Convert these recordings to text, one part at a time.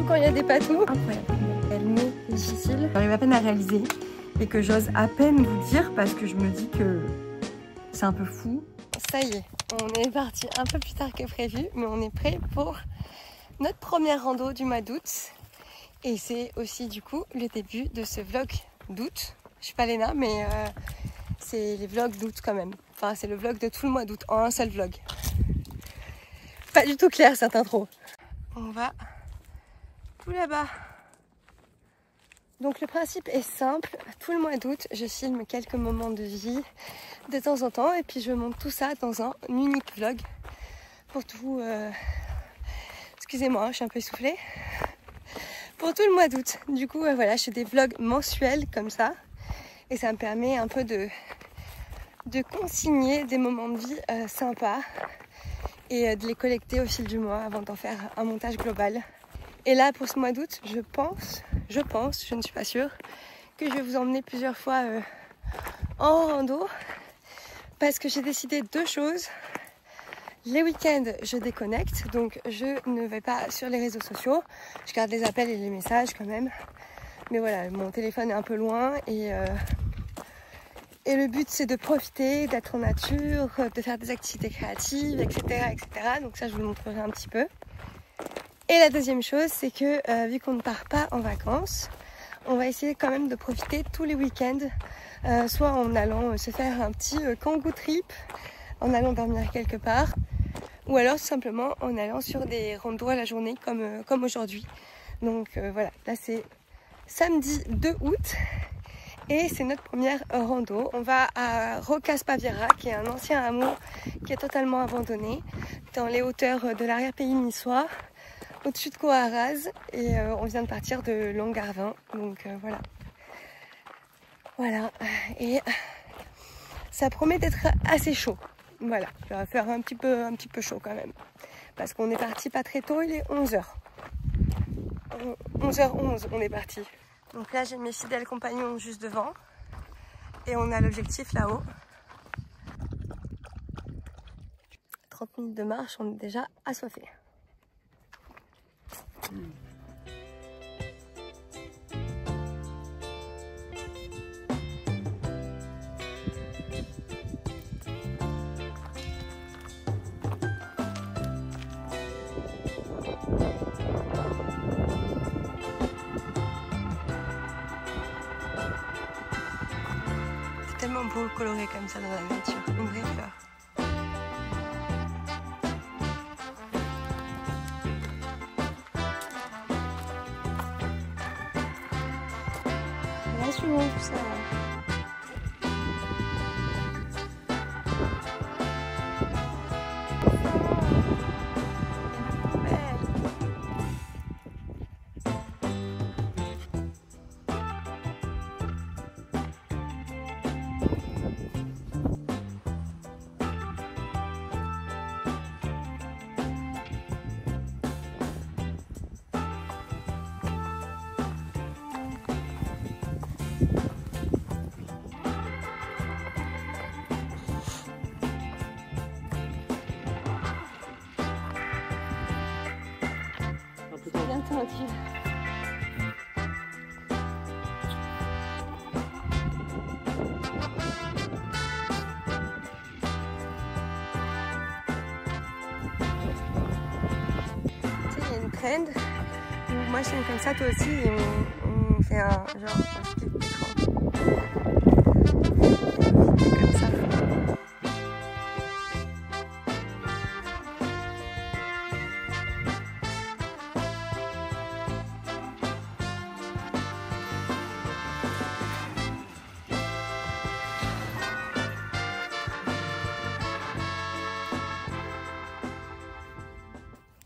quand il y a des patous. Incroyable. Elle m'est difficile. J'arrive à peine à réaliser et que j'ose à peine vous dire parce que je me dis que c'est un peu fou. Ça y est, on est parti un peu plus tard que prévu, mais on est prêt pour notre première rando du mois d'août. Et c'est aussi du coup le début de ce vlog d'août. Je suis pas Léna, mais c'est les vlogs d'août quand même. Enfin, c'est le vlog de tout le mois d'août en un seul vlog. Pas du tout clair cette intro. On va tout là-bas. Donc le principe est simple. Tout le mois d'août, je filme quelques moments de vie de temps en temps et puis je monte tout ça dans un unique vlog pour tout. Excusez-moi, je suis un peu essoufflée. Pour tout le mois d'août. Du coup, voilà, je fais des vlogs mensuels comme ça et ça me permet un peu de consigner des moments de vie sympas et de les collecter au fil du mois avant d'en faire un montage global. Et là, pour ce mois d'août, je pense, je ne suis pas sûre, que je vais vous emmener plusieurs fois en rando parce que j'ai décidé deux choses. Les week-ends, je déconnecte, donc je ne vais pas sur les réseaux sociaux. Je garde les appels et les messages quand même. Mais voilà, mon téléphone est un peu loin et le but c'est de profiter, d'être en nature, de faire des activités créatives, etc., etc. Donc ça, je vous montrerai un petit peu. Et la deuxième chose, c'est que vu qu'on ne part pas en vacances, on va essayer quand même de profiter tous les week-ends, soit en allant se faire un petit kangoo trip, en allant dormir quelque part, ou alors tout simplement en allant sur des randos à la journée comme aujourd'hui. Donc voilà, là c'est samedi 2 août et c'est notre première rando. On va à Rocca-Spaviera, qui est un ancien hameau qui est totalement abandonné, dans les hauteurs de l'arrière-pays niçois, au-dessus de Coaraz, et on vient de partir de Langarvin, donc voilà. Voilà, et ça promet d'être assez chaud. Voilà, ça va faire un petit peu chaud quand même. Parce qu'on est parti pas très tôt, il est 11h. 11h11, on est parti. Donc là, j'ai mes fidèles compagnons juste devant. Et on a l'objectif là-haut. 30 minutes de marche, on est déjà assoiffés. Tellement beau coloré comme ça dans la nature, une vraie fleur. Là, suivant tout ça. Bien tranquille. Tu sais, il y a une trend où moi je filme comme ça, toi aussi, et on fait un genre un split d'écran. Comme ça.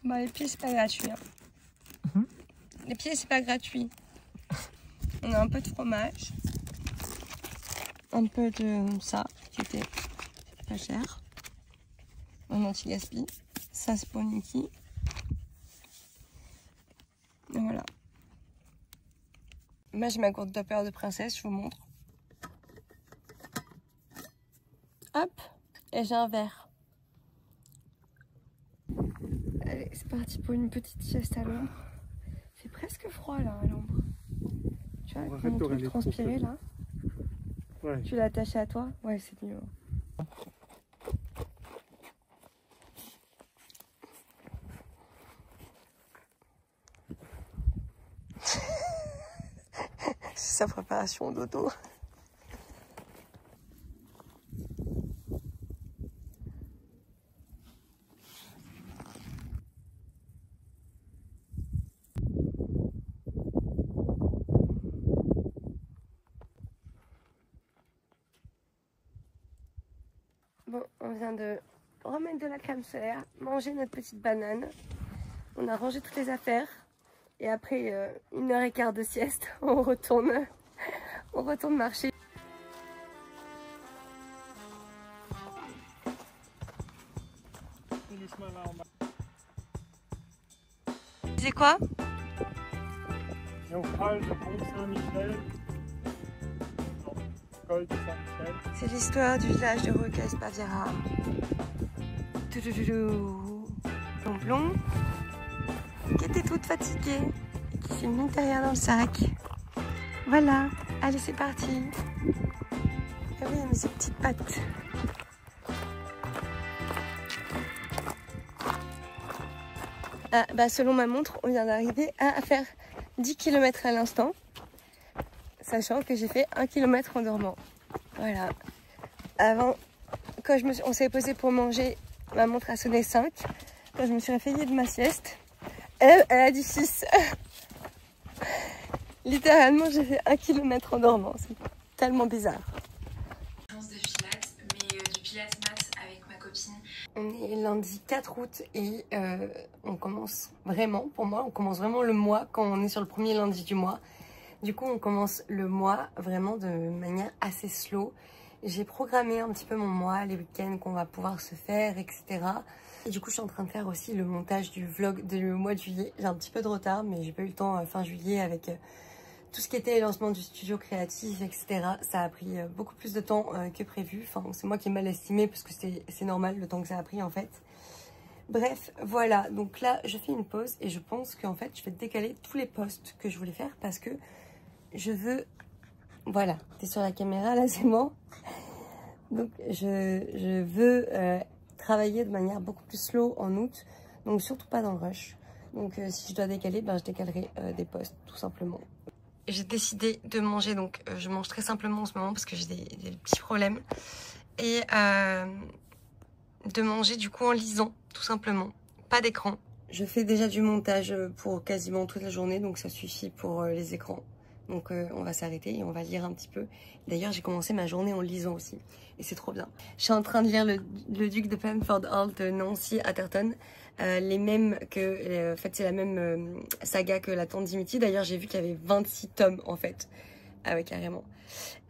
Bon, les pieds, c'est pas gratuit. Hein. Les pieds, c'est pas gratuit. On a un peu de fromage. Un peu de ça, qui était pas cher. Un anti-gaspi. Ça, c'est pour Niki. Et voilà. Moi, j'ai ma gourde Tupper de princesse, je vous montre. Hop, et j'ai un verre. Allez, c'est parti pour une petite sieste à l'ombre. fait presque froid là à l'ombre. Tu vois, Arrête mon de truc râler transpiré trop, là. Ouais. Tu l'as attaché à toi? Ouais, c'est mieux. C'est sa préparation au dodo. Bon, on vient de remettre de la crème solaire, manger notre petite banane. On a rangé toutes les affaires. Et après 1h15 de sieste, on retourne marcher. C'est quoi? Naufrage de Pont-Saint-Michel. Non, col de Saint-Michel. C'est l'histoire du village de Roques Baviera. Plomblon, qui était toute fatiguée et qui s'est mis derrière dans le sac. Voilà, allez c'est parti. Ah oui, mais ces petites pattes. Ah, bah selon ma montre, on vient d'arriver à faire 10 km à l'instant, sachant que j'ai fait 1 km en dormant. Voilà. Avant, quand on s'est posé pour manger, ma montre a sonné 5. Quand je me suis réveillée de ma sieste, elle a dit 6. Littéralement, j'ai fait 1 km en dormant. C'est tellement bizarre. De pilates, mais du pilates mat avec ma copine. On est lundi 4 août et on commence vraiment, pour moi, on commence vraiment le mois quand on est sur le premier lundi du mois. Du coup, on commence le mois vraiment de manière assez slow. J'ai programmé un petit peu mon mois, les week-ends qu'on va pouvoir se faire, etc. Et du coup, je suis en train de faire aussi le montage du vlog du mois de juillet. J'ai un petit peu de retard, mais j'ai pas eu le temps fin juillet avec tout ce qui était lancement du studio créatif, etc. Ça a pris beaucoup plus de temps que prévu. Enfin, c'est moi qui ai mal estimé parce que c'est normal le temps que ça a pris en fait. Bref, voilà. Donc là, je fais une pause et je pense qu'en fait, je vais décaler tous les posts que je voulais faire parce que je veux... Voilà, t'es sur la caméra là, c'est bon. Donc je veux travailler de manière beaucoup plus slow en août. Donc surtout pas dans le rush. Donc si je dois décaler, ben, je décalerai des posts tout simplement. J'ai décidé de manger, donc je mange très simplement en ce moment parce que j'ai des petits problèmes. Et de manger du coup en lisant, tout simplement. Pas d'écran. Je fais déjà du montage pour quasiment toute la journée, donc ça suffit pour les écrans. Donc on va s'arrêter et on va lire un petit peu. D'ailleurs, j'ai commencé ma journée en lisant aussi. Et c'est trop bien. Je suis en train de lire le Duc de Pemford Hall de Nancy Atherton. Les mêmes que... en fait, c'est la même saga que La Tante Dimitri. D'ailleurs, j'ai vu qu'il y avait 26 tomes, en fait. Ah ouais, carrément.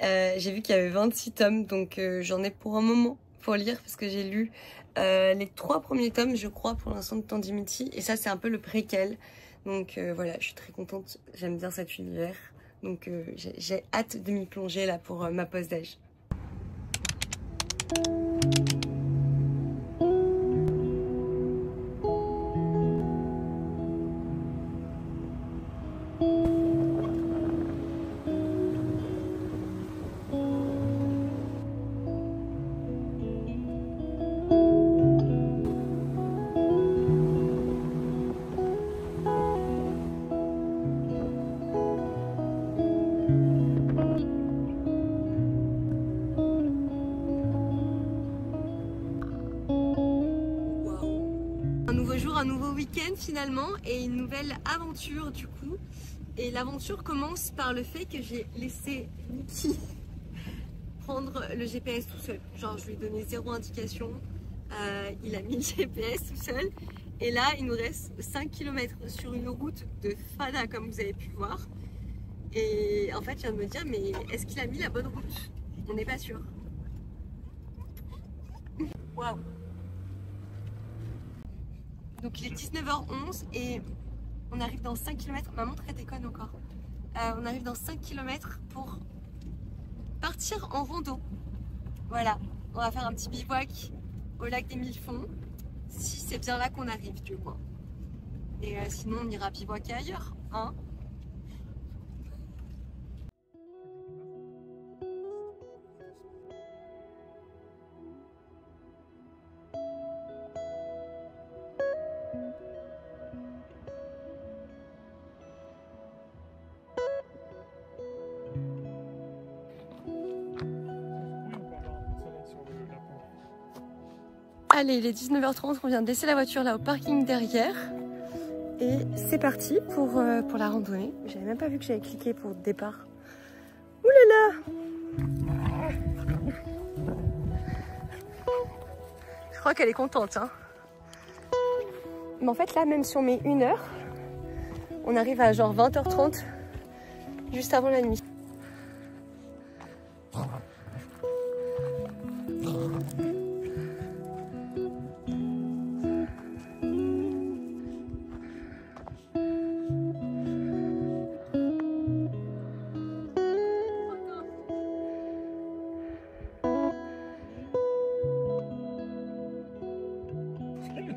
J'ai vu qu'il y avait 26 tomes, donc j'en ai pour un moment pour lire. Parce que j'ai lu les 3 premiers tomes, je crois, pour l'instant de Tante Dimitri. Et ça, c'est un peu le préquel. Donc voilà, je suis très contente. J'aime bien cet univers. Donc j'ai hâte de m'y plonger là pour ma pause d'âge. Un nouveau week-end finalement et une nouvelle aventure du coup. Et l'aventure commence par le fait que j'ai laissé Niki prendre le GPS tout seul. Genre je lui ai donné 0 indication, il a mis le GPS tout seul. Et là il nous reste 5 km sur une route de Fada comme vous avez pu voir. Et en fait je viens de me dire mais est-ce qu'il a mis la bonne route? On n'est pas sûr. Waouh! Donc il est 19h11 et on arrive dans 5 km. Ma montre elle déconne encore. On arrive dans 5 km pour partir en rando. Voilà, on va faire un petit bivouac au lac des Mille Fonds. Si c'est bien là qu'on arrive du moins. Et sinon, on ira bivouaquer ailleurs, hein. Allez, il est 19h30, on vient de laisser la voiture là au parking derrière. Et c'est parti pour la randonnée. J'avais même pas vu que j'avais cliqué pour le départ. Ouh là là! Je crois qu'elle est contente, hein. Mais en fait là, même si on met 1 heure, on arrive à genre 20h30, juste avant la nuit.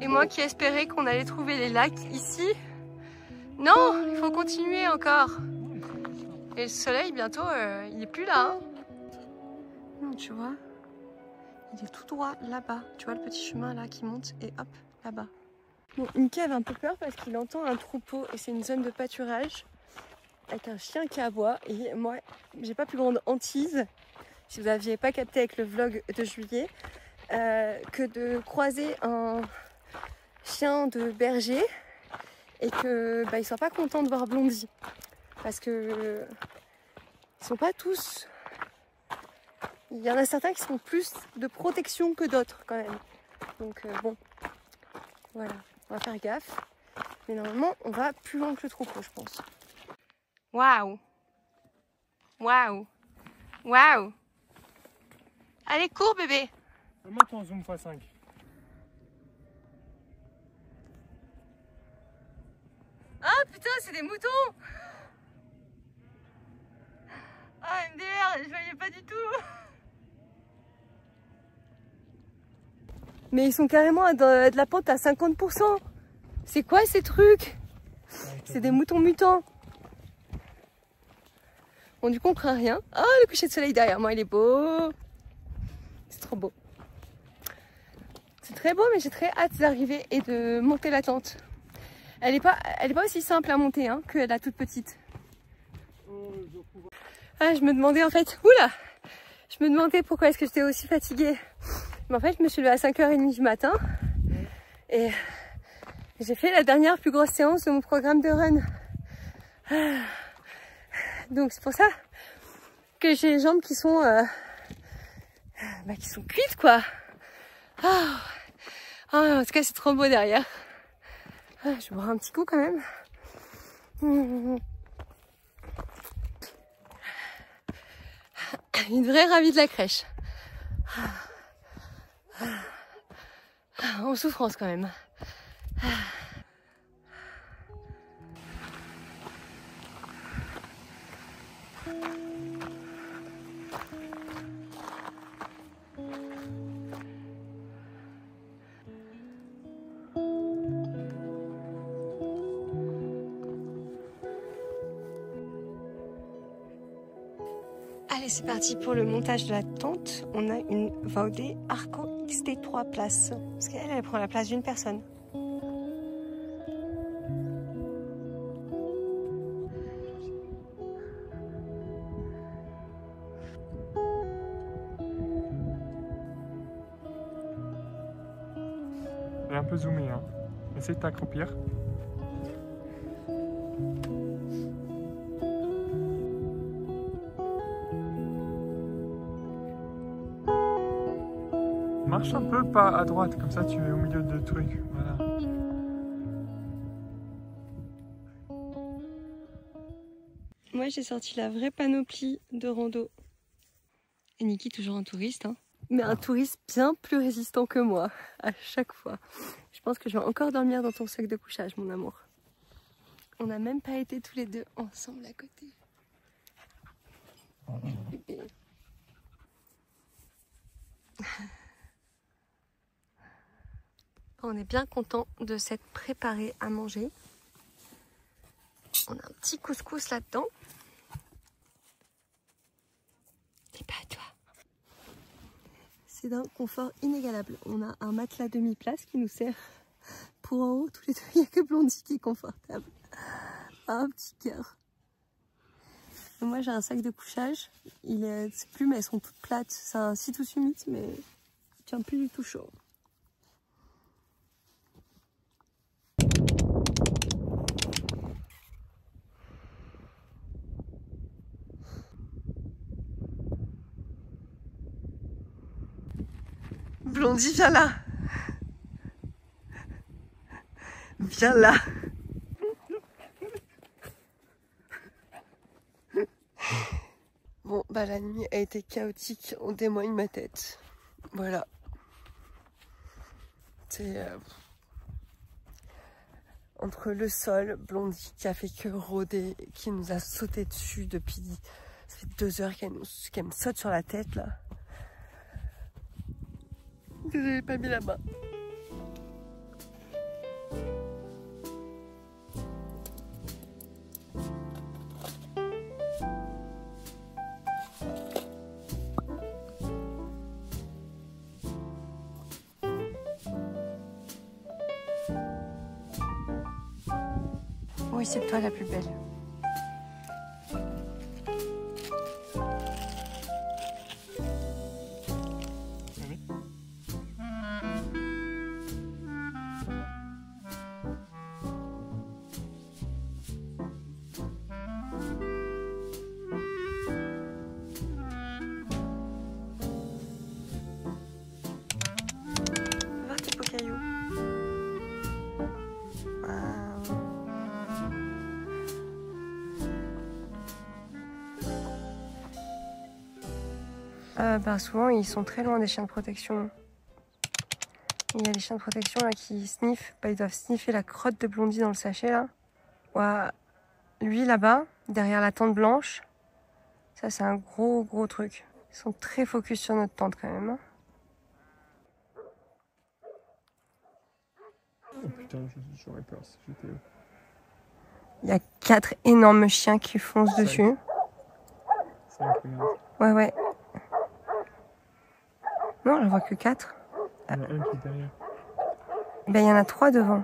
Et moi qui espérais qu'on allait trouver les lacs ici, non, il faut continuer encore. Et le soleil bientôt, il est plus là, hein. Non, tu vois, il est tout droit là-bas. Tu vois le petit chemin là qui monte et hop, là-bas. Bon, Mickey avait un peu peur parce qu'il entend un troupeau et c'est une zone de pâturage avec un chien qui aboie. Et moi, j'ai pas plus grande hantise, si vous n'aviez pas capté avec le vlog de juillet, que de croiser un chien de berger et que ils soient pas contents de voir Blondie parce que ils sont pas tous, il y en a certains qui sont plus de protection que d'autres quand même, donc bon voilà, on va faire gaffe, mais normalement on va plus loin que le troupeau, je pense. Waouh, waouh, waouh, allez cours bébé. Comment ton zoom x5? Ah putain, c'est des moutons! Ah MDR, je voyais pas du tout! Mais ils sont carrément à de la pente à 50%! C'est quoi ces trucs? C'est des moutons mutants! Bon, du coup, on prend rien. Oh, le coucher de soleil derrière moi, il est beau! C'est trop beau! C'est très beau, mais j'ai très hâte d'arriver et de monter la tente. Elle est pas aussi simple à monter hein, que la toute petite. Ah, je me demandais en fait, oula, je me demandais pourquoi est-ce que j'étais aussi fatiguée. Mais en fait, je me suis levée à 5h30 du matin et j'ai fait la dernière plus grosse séance de mon programme de run. Donc c'est pour ça que j'ai les jambes qui sont cuites quoi. En tout cas, c'est trop beau derrière. Je vais boire un petit coup quand même. Une vraie ravie de la crèche. En souffrance quand même. Allez, c'est parti pour le montage de la tente. On a une Vaude Arco XT3 places. Parce qu'elle, elle prend la place d'une personne. Elle est un peu zoomée, hein. Essaye de t'accroupir. Marche un peu pas à droite, comme ça tu es au milieu de trucs. Voilà. Moi j'ai sorti la vraie panoplie de rando. Et Niki toujours un touriste, hein. Mais un touriste bien plus résistant que moi, à chaque fois. Je pense que je vais encore dormir dans ton sac de couchage, mon amour. On n'a même pas été tous les deux ensemble à côté. Bébé. On est bien content de s'être préparé à manger. On a un petit couscous là-dedans. Et pas à toi. C'est d'un confort inégalable. On a un matelas demi-place qui nous sert pour en haut. Tous les deux, il n'y a que Blondie qui est confortable. Un petit cœur. Moi j'ai un sac de couchage. Ses plumes elles sont toutes plates. C'est un Citus humide mais il tient plus du tout chaud. Blondie, viens là. Viens là. Bon, bah la nuit a été chaotique, on témoigne ma tête. Voilà. C'est entre le sol, Blondie qui a fait que rôder, qui nous a sauté dessus depuis... Ça fait 2 heures qu'elle me saute sur la tête là. Je n'avais pas mis la main. Oui, c'est toi la plus belle. Voir tes beaux cailloux. Souvent ils sont très loin des chiens de protection. Il y a des chiens de protection là qui sniffent. Ils doivent sniffer la crotte de Blondie dans le sachet là. Ouais. Lui là-bas, derrière la tente blanche, ça c'est un gros truc. Ils sont très focus sur notre tente quand même. Hein. Oh putain, j'aurais peur si j'étais eux. Il y a 4 énormes chiens qui foncent dessus. 5, regarde. Ouais. Non, je vois que 4. Il y en a un qui est derrière. Ben, il y en a 3 devant.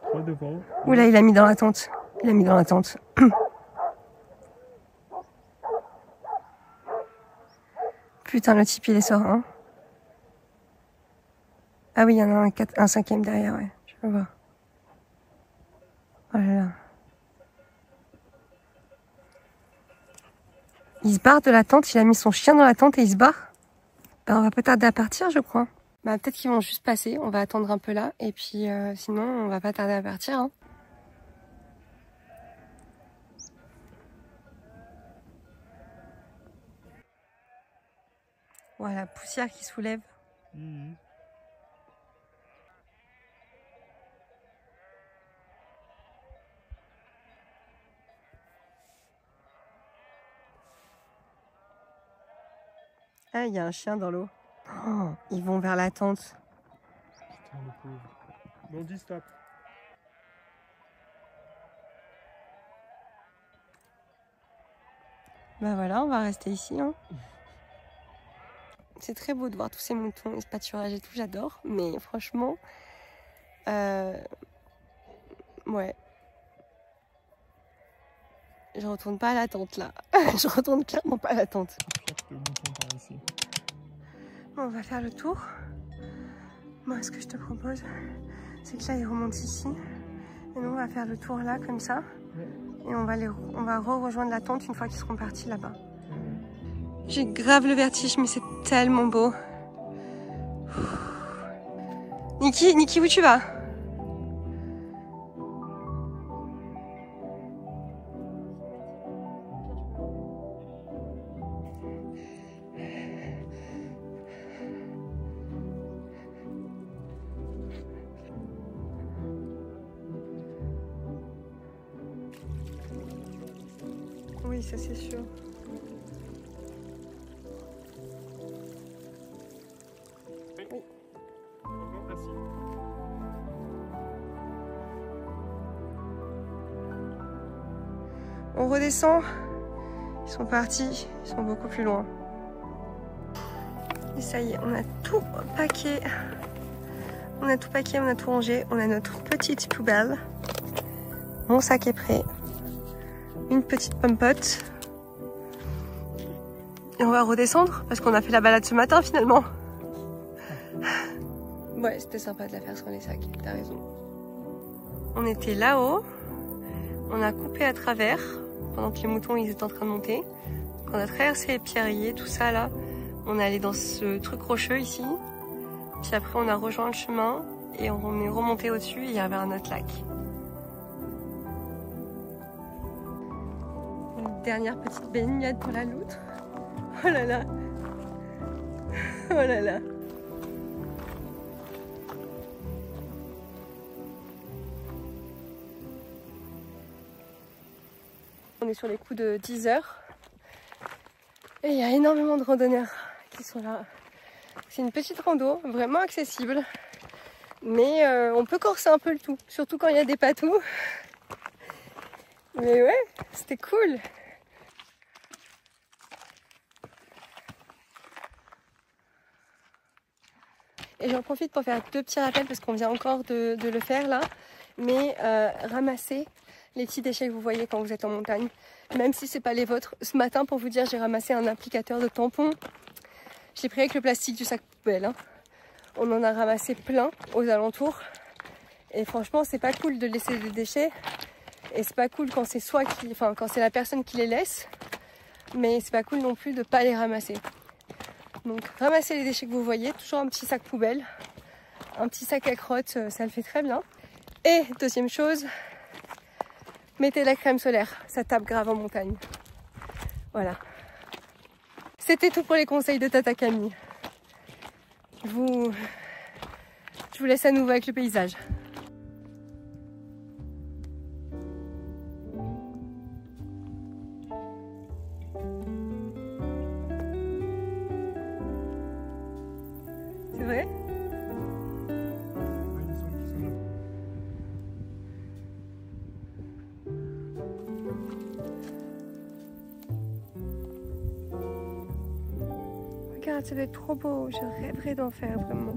3 devant. Oula, il a mis dans la tente. Il a mis dans la tente. Putain, le type, il est serein. Ah oui, il y en a un 5e derrière, ouais. Je peux voir. Oh là là. Il se barre de la tente, il a mis son chien dans la tente et il se barre. Ben, on va pas tarder à partir, je crois. Bah, peut-être qu'ils vont juste passer, on va attendre un peu là. Et puis sinon, on va pas tarder à partir. Hein. Voilà, poussière qui soulève. Ah, il y a un chien dans l'eau. Oh, ils vont vers la tente. Putain, le pauvre. Blondie, stop. Bah voilà, on va rester ici. Hein. C'est très beau de voir tous ces moutons et ce pâturage et tout, j'adore. Mais franchement, ouais. Je retourne pas à la tente là. Je retourne clairement pas à la tente. Le mouton par ici. Bon, on va faire le tour. Moi, ce que je te propose, c'est que là, ils remontent ici. Et nous, on va faire le tour là, comme ça. Et on va rejoindre la tente une fois qu'ils seront partis là-bas. J'ai grave le vertige, mais c'est tellement beau. Niki, où tu vas? Oui, ça c'est sûr. Oui. Merci. On redescend. Ils sont partis, ils sont beaucoup plus loin. Et ça y est, on a tout packé. On a tout packé, on a tout rangé. On a notre petite poubelle. Mon sac est prêt. Une petite pompote. Et on va redescendre parce qu'on a fait la balade ce matin finalement. Ouais, c'était sympa de la faire sans les sacs, t'as raison. On était là-haut. On a coupé à travers pendant que les moutons ils étaient en train de monter. Donc on a traversé les pierriers, tout ça là. On est allé dans ce truc rocheux ici. Puis après on a rejoint le chemin et on est remonté au-dessus et il y avait un autre lac. Une dernière petite baignade pour la loutre. Oh là là. Oh là là. On est sur les coups de 10 h. Et il y a énormément de randonneurs qui sont là. C'est une petite rando, vraiment accessible. Mais on peut corser un peu le tout, surtout quand il y a des patous. Mais ouais, c'était cool. Et j'en profite pour faire 2 petits rappels parce qu'on vient encore de le faire là. Mais ramasser les petits déchets que vous voyez quand vous êtes en montagne, même si c'est pas les vôtres. Ce matin, pour vous dire, j'ai ramassé un applicateur de tampons. Je l'ai pris avec le plastique du sac poubelle. Hein. On en a ramassé plein aux alentours. Et franchement, c'est pas cool de laisser des déchets. Et c'est pas cool quand c'est quand c'est la personne qui les laisse. Mais c'est pas cool non plus de pas les ramasser. Donc ramassez les déchets que vous voyez, toujours un petit sac poubelle. Un petit sac à crottes, ça le fait très bien. Et deuxième chose, mettez de la crème solaire, ça tape grave en montagne. Voilà. C'était tout pour les conseils de Tata Camille. Je vous laisse à nouveau avec le paysage. C'est vrai ? Regarde, ça va être trop beau, je rêverais d'en faire vraiment.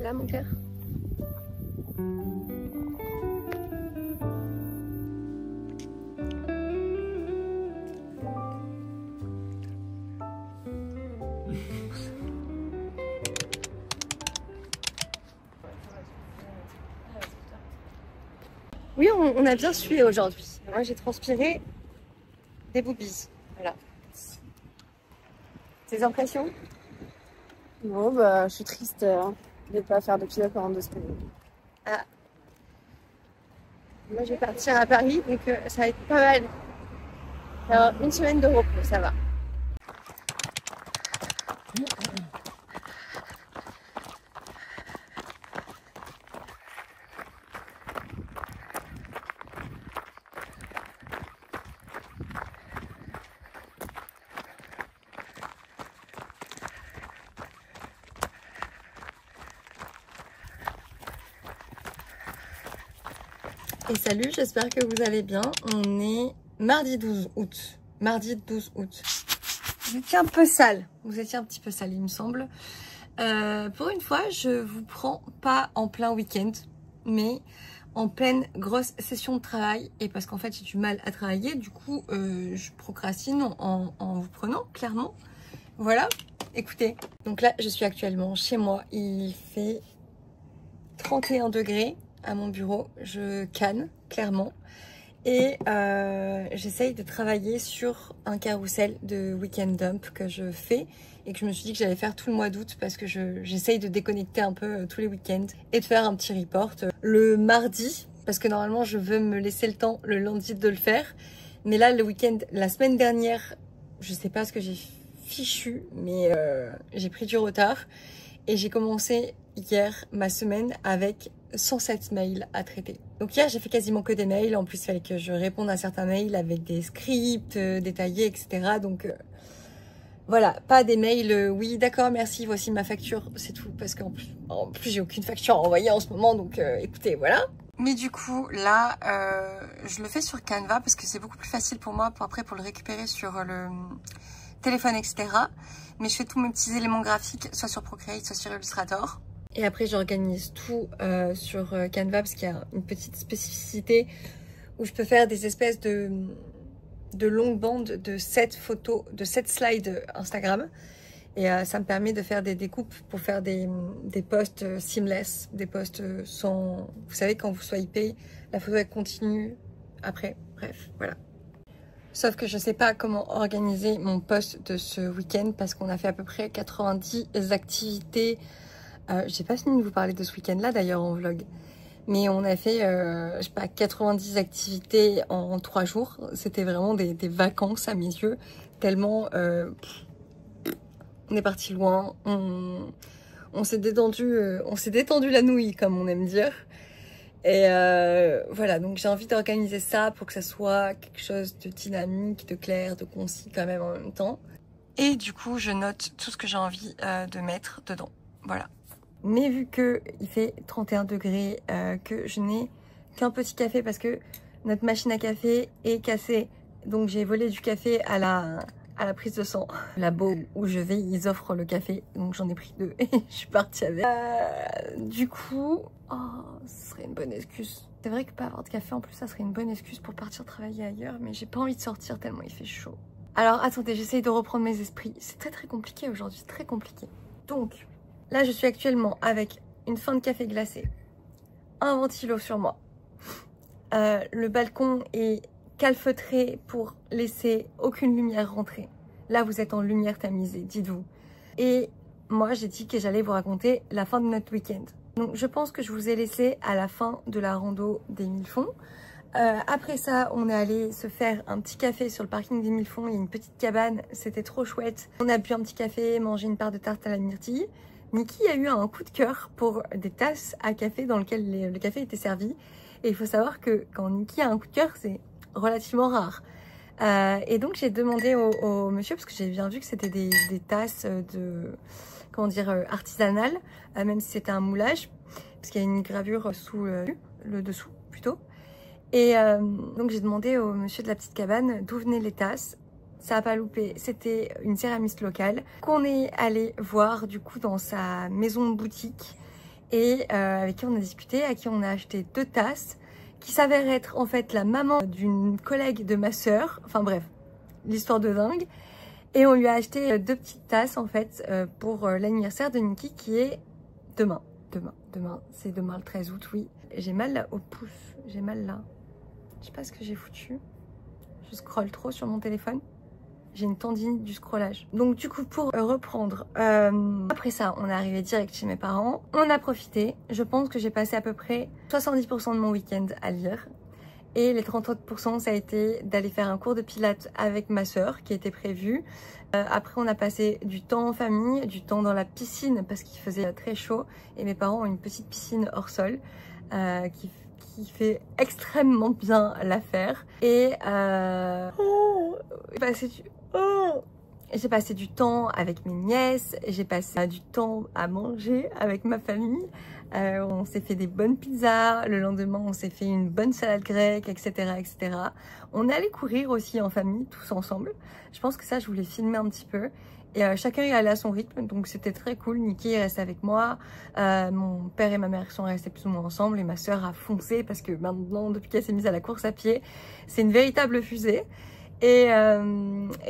Là, mon cœur. Oui, on a bien sué aujourd'hui. Moi, j'ai transpiré des boobies. Voilà. Tes impressions? Bon, bah, je suis triste de ne pas faire de pilote pendant 2 semaines. Ah. Moi, je vais partir à Paris, donc ça va être pas mal. Alors, 1 semaine de repos, ça va. Et salut, j'espère que vous allez bien. On est mardi 12 août. Mardi 12 août. Vous étiez un peu sale. Vous étiez un petit peu sale, il me semble. Pour une fois, je vous prends pas en plein week-end, mais en pleine grosse session de travail. Et parce qu'en fait, j'ai du mal à travailler. Du coup, je procrastine en vous prenant, clairement. Voilà, écoutez. Donc là, je suis actuellement chez moi. Il fait 31 degrés. À mon bureau, je canne clairement et j'essaye de travailler sur un carrousel de week-end dump que je fais et que je me suis dit que j'allais faire tout le mois d'août parce que j'essaye de déconnecter un peu tous les week-ends et de faire un petit report le mardi parce que normalement je veux me laisser le temps le lundi de le faire, mais là le week-end, la semaine dernière, je sais pas ce que j'ai fichu, mais j'ai pris du retard et j'ai commencé hier ma semaine avec 107 mails à traiter. Donc hier j'ai fait quasiment que des mails, en plus il fallait que je réponde à certains mails avec des scripts détaillés, etc. Donc voilà, pas des mails, oui d'accord merci, voici ma facture, c'est tout, parce qu'en plus j'ai aucune facture à envoyer en ce moment, donc écoutez, voilà. Mais du coup là, je le fais sur Canva parce que c'est beaucoup plus facile pour moi pour le récupérer sur le téléphone, etc. Mais je fais tous mes petits éléments graphiques, soit sur Procreate, soit sur Illustrator. Et après, j'organise tout sur Canva parce qu'il y a une petite spécificité où je peux faire des espèces de longues bandes de 7 photos, de 7 slides Instagram. Et ça me permet de faire des découpes pour faire des posts seamless, des posts sans... Vous savez, quand vous swipez, la photo elle continue après. Bref, voilà. Sauf que je ne sais pas comment organiser mon post de ce week-end parce qu'on a fait à peu près 90 activités. J'ai pas fini de vous parler de ce week-end-là d'ailleurs en vlog. Mais on a fait, je sais pas, 90 activités en 3 jours. C'était vraiment des vacances à mes yeux. Tellement... on est parti loin, on s'est détendu la nouille comme on aime dire. Et voilà, donc j'ai envie d'organiser ça pour que ça soit quelque chose de dynamique, de clair, de concis quand même en même temps. Et du coup, je note tout ce que j'ai envie de mettre dedans. Voilà. Mais vu qu'il fait 31 degrés, que je n'ai qu'un petit café parce que notre machine à café est cassée. Donc j'ai volé du café à la prise de sang. Là-bas où je vais, ils offrent le café. Donc j'en ai pris 2 et je suis partie avec. Du coup, oh, ce serait une bonne excuse. C'est vrai que pas avoir de café en plus, ça serait une bonne excuse pour partir travailler ailleurs. Mais j'ai pas envie de sortir tellement il fait chaud. Alors attendez, j'essaye de reprendre mes esprits. C'est très compliqué aujourd'hui, c'est très compliqué. Donc, là je suis actuellement avec une fin de café glacé, un ventilo sur moi. Le balcon est calfeutré pour laisser aucune lumière rentrer. Là, vous êtes en lumière tamisée, dites-vous. Et moi, j'ai dit que j'allais vous raconter la fin de notre week-end. Donc, je pense que je vous ai laissé à la fin de la rando des Mille-Fonds. Après ça, on est allé se faire un petit café sur le parking des Mille-Fonds. Il y a une petite cabane, c'était trop chouette. On a bu un petit café, mangé une part de tarte à la myrtille. Niki a eu un coup de cœur pour des tasses à café dans lesquelles le café était servi. Et il faut savoir que quand Niki a un coup de cœur, c'est relativement rare. Et donc j'ai demandé au monsieur, parce que j'ai bien vu que c'était des tasses de, comment dire, artisanales, même si c'était un moulage, parce qu'il y a une gravure sous le dessous plutôt. Et donc j'ai demandé au monsieur de la petite cabane d'où venaient les tasses. Ça n'a pas loupé, c'était une céramiste locale qu'on est allé voir du coup dans sa maison boutique et avec qui on a discuté, à qui on a acheté 2 tasses qui s'avère être en fait la maman d'une collègue de ma sœur, enfin bref, l'histoire de dingue. Et on lui a acheté 2 petites tasses en fait pour l'anniversaire de Niki qui est demain, c'est demain le 13 août, oui. J'ai mal là, au pouce, j'ai mal là, je sais pas ce que j'ai foutu, je scrolle trop sur mon téléphone. J'ai une tendinite du scrollage. Donc du coup, pour reprendre, après ça, on est arrivé direct chez mes parents. On a profité. Je pense que j'ai passé à peu près 70% de mon week-end à lire. Et les 30 autres %, ça a été d'aller faire un cours de pilates avec ma sœur qui était prévu. Après, on a passé du temps en famille, du temps dans la piscine parce qu'il faisait très chaud. Et mes parents ont une petite piscine hors sol qui fait extrêmement bien l'affaire. Et j'ai passé du temps avec mes nièces, j'ai passé du temps à manger avec ma famille. On s'est fait des bonnes pizzas, le lendemain on s'est fait une bonne salade grecque, etc., etc. On est allé courir aussi en famille, tous ensemble. Je pense que ça, je voulais filmer un petit peu. Et chacun est allé à son rythme, donc c'était très cool. Niki est resté avec moi, mon père et ma mère sont restés plus ou moins ensemble et ma soeur a foncé parce que maintenant, depuis qu'elle s'est mise à la course à pied, c'est une véritable fusée. Et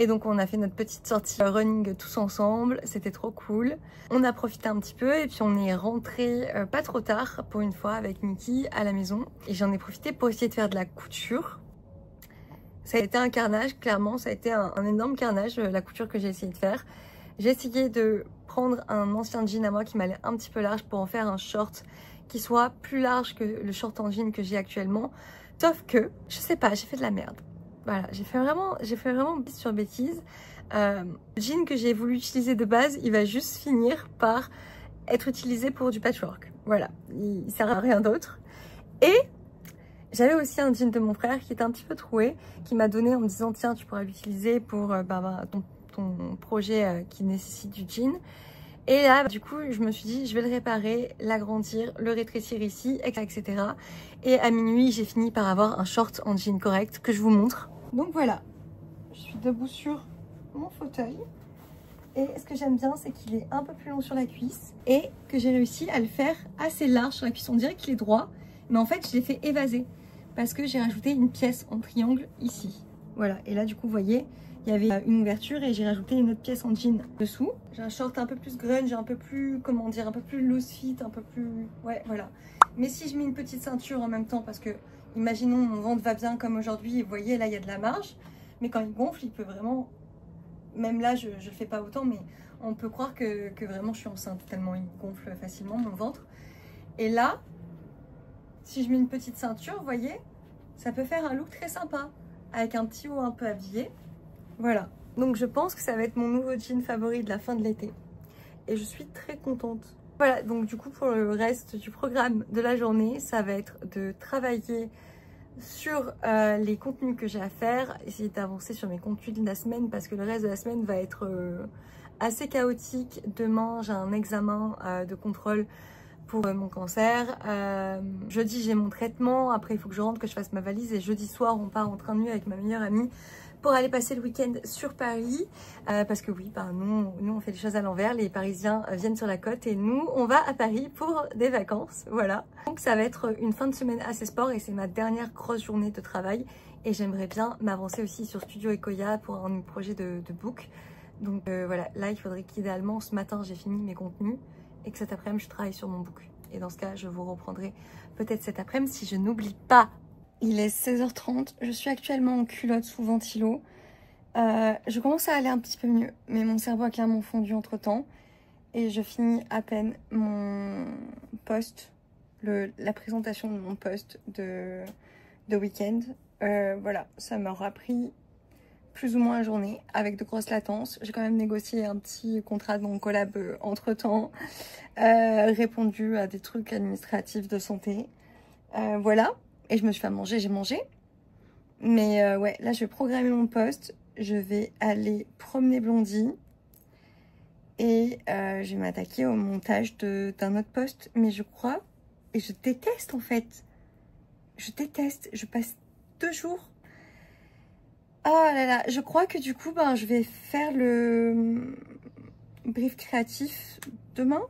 donc on a fait notre petite sortie running tous ensemble, c'était trop cool. On a profité un petit peu et puis on est rentré pas trop tard pour une fois avec Niki à la maison. Et j'en ai profité pour essayer de faire de la couture. Ça a été un carnage, clairement, ça a été un énorme carnage la couture que j'ai essayé de faire. J'ai essayé de prendre un ancien jean à moi qui m'allait un petit peu large pour en faire un short qui soit plus large que le short en jean que j'ai actuellement. Sauf que, je sais pas, j'ai fait de la merde. Voilà, j'ai fait vraiment bêtise sur bêtise. Le jean que j'ai voulu utiliser de base, il va juste finir par être utilisé pour du patchwork. Voilà, il sert à rien d'autre. Et j'avais aussi un jean de mon frère qui était un petit peu troué, qui m'a donné en me disant tiens tu pourras l'utiliser pour ton projet qui nécessite du jean. Et là du coup je me suis dit je vais le réparer, l'agrandir, le rétrécir ici, etc. Et à minuit j'ai fini par avoir un short en jean correct que je vous montre. Donc voilà, je suis debout sur mon fauteuil. Et ce que j'aime bien, c'est qu'il est un peu plus long sur la cuisse et que j'ai réussi à le faire assez large sur la cuisse. On dirait qu'il est droit, mais en fait, je l'ai fait évaser parce que j'ai rajouté une pièce en triangle ici. Voilà, et là, du coup, vous voyez, il y avait une ouverture et j'ai rajouté une autre pièce en jean dessous. J'ai un short un peu plus grunge, un peu plus, comment dire, un peu plus loose fit, un peu plus... Ouais, voilà. Mais si je mets une petite ceinture en même temps, parce que, imaginons, mon ventre va bien comme aujourd'hui et vous voyez, là, il y a de la marge. Mais quand il gonfle, il peut vraiment... Même là, je ne le fais pas autant, mais on peut croire que vraiment je suis enceinte, tellement il gonfle facilement mon ventre. Et là, si je mets une petite ceinture, vous voyez, ça peut faire un look très sympa, avec un petit haut un peu habillé. Voilà. Donc je pense que ça va être mon nouveau jean favori de la fin de l'été. Et je suis très contente. Voilà, donc du coup pour le reste du programme de la journée, ça va être de travailler sur les contenus que j'ai à faire, essayer d'avancer sur mes contenus de la semaine parce que le reste de la semaine va être assez chaotique. Demain j'ai un examen de contrôle pour mon cancer. Jeudi j'ai mon traitement, après il faut que je rentre, que je fasse ma valise et jeudi soir on part en train de nuit avec ma meilleure amie pour aller passer le week-end sur Paris parce que oui, nous on fait les choses à l'envers, les Parisiens viennent sur la côte et nous on va à Paris pour des vacances, voilà. Donc ça va être une fin de semaine assez sport et c'est ma dernière grosse journée de travail et j'aimerais bien m'avancer aussi sur Studio Ekoya pour un projet de book. Donc voilà, là il faudrait qu'idéalement ce matin j'ai fini mes contenus et que cet après-midi je travaille sur mon book. Et dans ce cas je vous reprendrai peut-être cet après-midi si je n'oublie pas. Il est 16h30, je suis actuellement en culotte sous ventilo. Je commence à aller un petit peu mieux, mais mon cerveau a clairement fondu entre temps. Et je finis à peine mon post, la présentation de mon post de week-end. Voilà, ça m'aura pris plus ou moins la journée, avec de grosses latences. J'ai quand même négocié un petit contrat de mon collab entre temps, répondu à des trucs administratifs de santé. Voilà. Et je me suis fait manger, j'ai mangé. Mais ouais, là je vais programmer mon post. Je vais aller promener Blondie. Et je vais m'attaquer au montage d'un autre post. Mais je crois, et je déteste en fait. Je déteste, je passe 2 jours. Oh là là, je crois que du coup, je vais faire le brief créatif demain.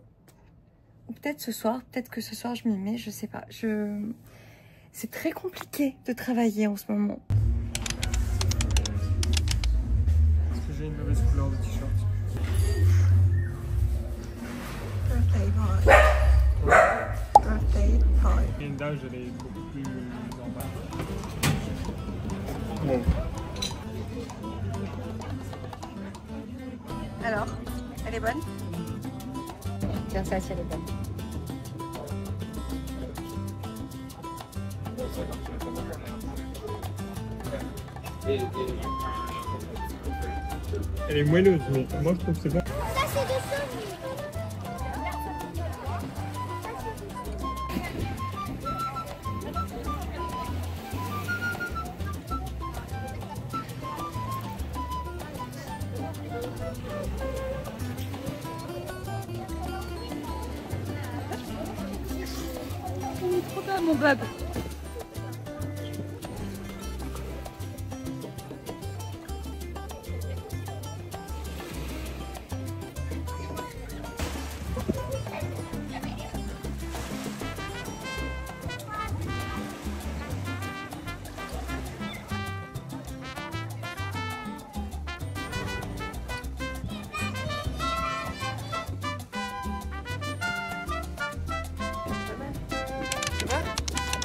Ou peut-être ce soir, peut-être que ce soir je m'y mets, je sais pas. C'est très compliqué de travailler en ce moment. Est-ce que j'ai une mauvaise couleur de t-shirt? Birthday boy. Birthday boy. Linda, je l'ai beaucoup plus en bas. Bon. Alors, elle est bonne? Tiens, ça, si elle est bonne. Elle est moelleuse, mais moi je trouve que c'est bon. Ça, c'est de sauce. Trop bien mon bab.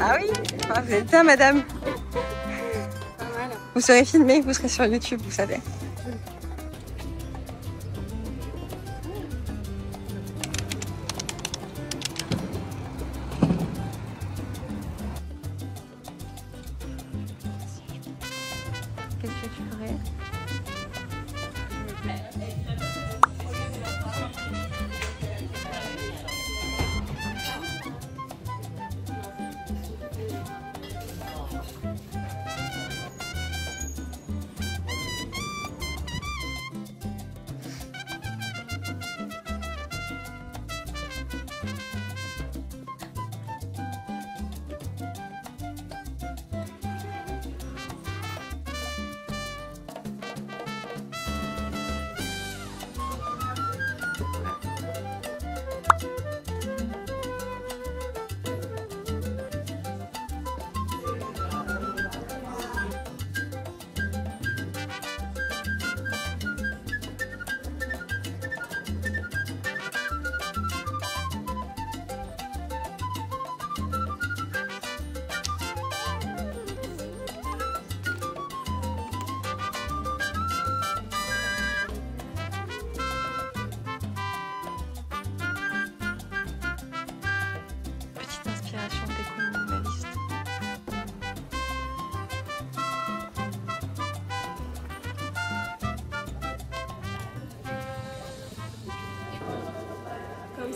Ah oui, vous êtes bien madame. Vous serez filmé, vous serez sur YouTube, vous savez. Qu'est-ce que tu ferais?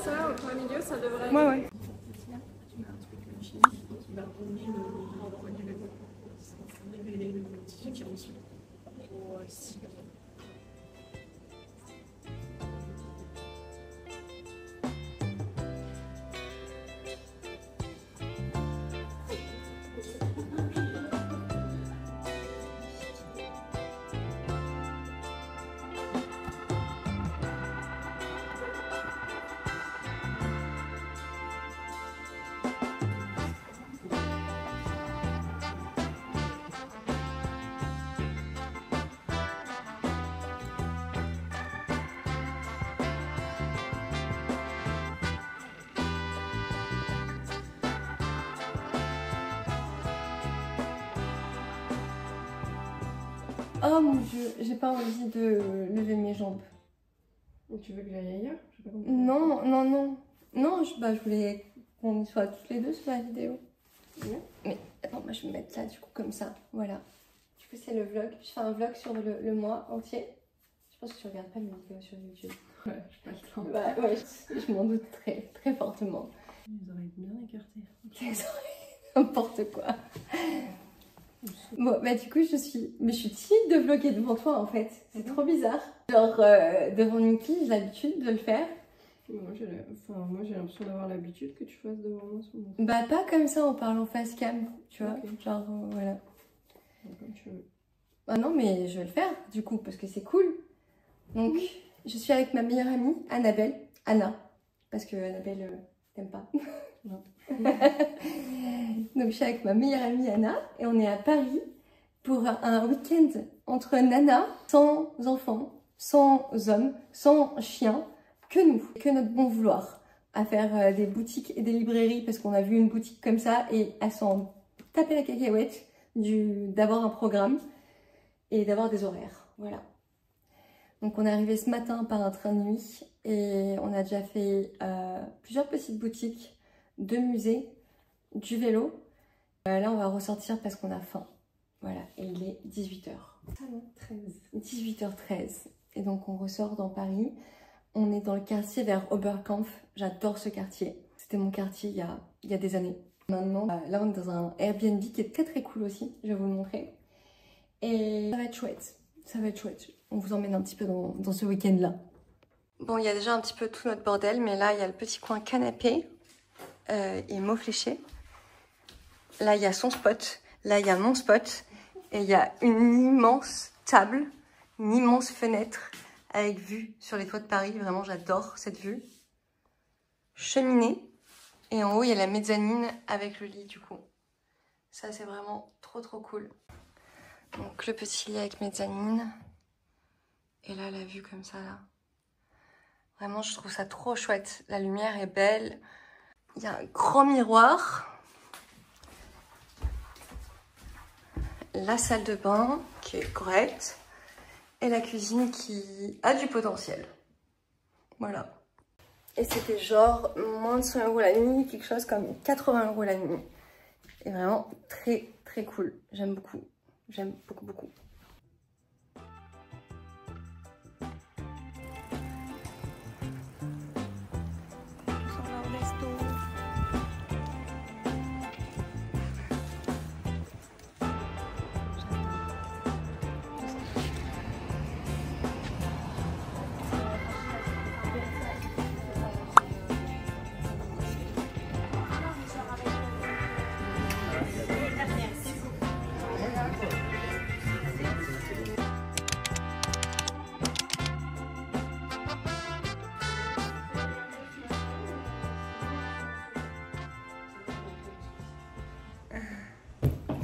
ça, au plein milieu, ça devrait... Ouais, ouais. Oh mon dieu, j'ai pas envie de lever mes jambes. Tu veux que j'aille ailleurs? Non, non, non. Non, je voulais qu'on y soit toutes les deux sur la vidéo. Ouais. Mais attends, moi je vais me mettre ça du coup comme ça. Voilà. Du coup c'est le vlog. Je fais un vlog sur le mois entier. Je pense que tu regardes pas mes vidéos sur YouTube. Ouais, j'ai pas le temps. Bah ouais, je m'en doute très, très fortement. Les oreilles bien écartées. Les oreilles, n'importe quoi. Bon, bah du coup, je suis timide de vlogger devant toi en fait. C'est trop bizarre. Genre, devant Niki, j'ai l'habitude de le faire. Moi, j'ai l'impression d'avoir l'habitude que tu fasses devant moi souvent. Bah, pas comme ça en parlant face cam, tu vois. Okay. Genre, voilà. Comme tu veux. Ah non, mais je vais le faire du coup parce que c'est cool. Donc, je suis avec ma meilleure amie, Annabelle. Anna. Parce que Annabelle, t'aimes pas. Non. Donc je suis avec ma meilleure amie Anna et on est à Paris pour un week-end entre Nana, sans enfants, sans hommes, sans chiens, que nous, que notre bon vouloir, à faire des boutiques et des librairies parce qu'on a vu une boutique comme ça et à s'en taper la cacahuète d'avoir un programme et d'avoir des horaires. Voilà. Donc on est arrivé ce matin par un train de nuit et on a déjà fait plusieurs petites boutiques, 2 musées, du vélo. Là, on va ressortir parce qu'on a faim. Voilà, et il est 18h. Ah non, 13. 18h13. Et donc, on ressort dans Paris. On est dans le quartier vers Oberkampf. J'adore ce quartier. C'était mon quartier il y a des années. Maintenant, là, on est dans un Airbnb qui est très très cool aussi. Je vais vous le montrer. Et ça va être chouette. Ça va être chouette. On vous emmène un petit peu dans ce week-end-là. Bon, il y a déjà un petit peu tout notre bordel, mais là, il y a le petit coin canapé. Et mots fléchés. Là, il y a son spot. Là, il y a mon spot. Et il y a une immense table, une immense fenêtre avec vue sur les toits de Paris. Vraiment, j'adore cette vue. Cheminée. Et en haut, il y a la mezzanine avec le lit, du coup. Ça, c'est vraiment trop, trop cool. Donc, le petit lit avec mezzanine. Et là, la vue comme ça, là. Vraiment, je trouve ça trop chouette. La lumière est belle. Il y a un grand miroir. La salle de bain qui est correcte. Et la cuisine qui a du potentiel. Voilà. Et c'était genre moins de 100 € la nuit, quelque chose comme 80 € la nuit. Et vraiment très très cool. J'aime beaucoup. J'aime beaucoup beaucoup.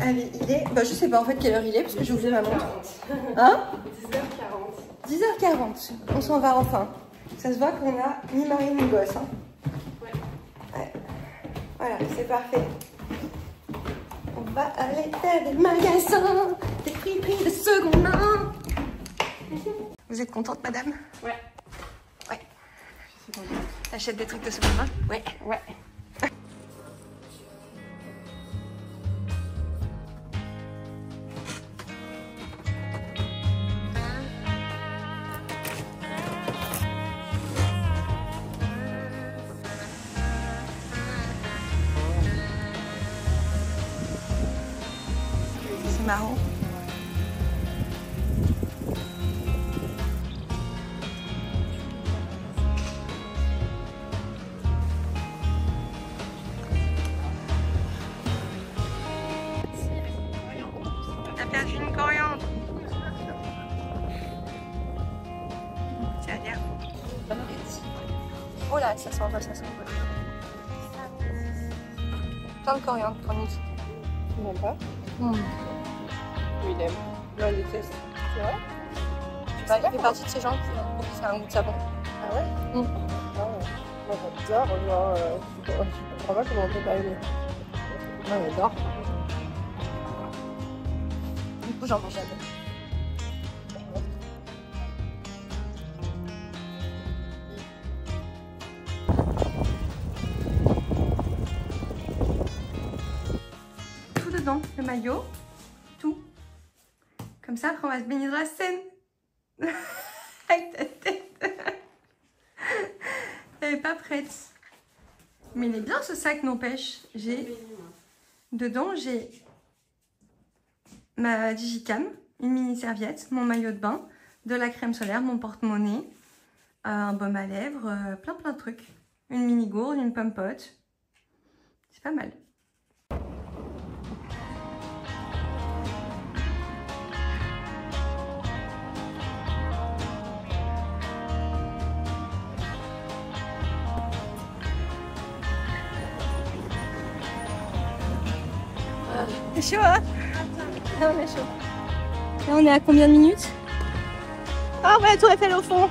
Allez, il est... Bah, je sais pas en fait quelle heure il est parce que j'ai oublié ma montre. Hein? 10h40. 10h40. On s'en va enfin. Ça se voit qu'on a ni mari ni gosse. Hein. Ouais. Voilà, c'est parfait. On va aller faire des magasins, des friperies de seconde main. Vous êtes contente, madame? Ouais. Ouais. Je suis contente. T'achètes des trucs de seconde main? Ouais. Ouais. C'est marrant. T'as perdu une coriandre. C'est-à-dire. Oh là, ça s'envole, ça s'envole. Plein de coriandre, prends-nous. Tu n'aimes pas? Mmh. Oui, il aime. Là, il déteste. C'est vrai? Il fait partie de ces gens qui font un goût de savon. Ah ouais? Mmh. Ah ouais. Moi, c'est bizarre, genre, je comprends pas comment on peut pas aimer. Moi, j'adore. Du coup, j'en mange jamais. Tout dedans, le maillot, tout. Comme ça, après, on va se baigner dans la Seine. Avec ta tête. Elle est pas prête. Mais il est bien ce sac, n'empêche. Dedans, j'ai ma digicam, une mini serviette, mon maillot de bain, de la crème solaire, mon porte-monnaie, un baume à lèvres, plein de trucs. Une mini gourde, une pomme-pote. C'est pas mal. C'est chaud, hein? Là, on est chaud. Là, on est à combien de minutes? Ah, on voit la tour Eiffel au fond.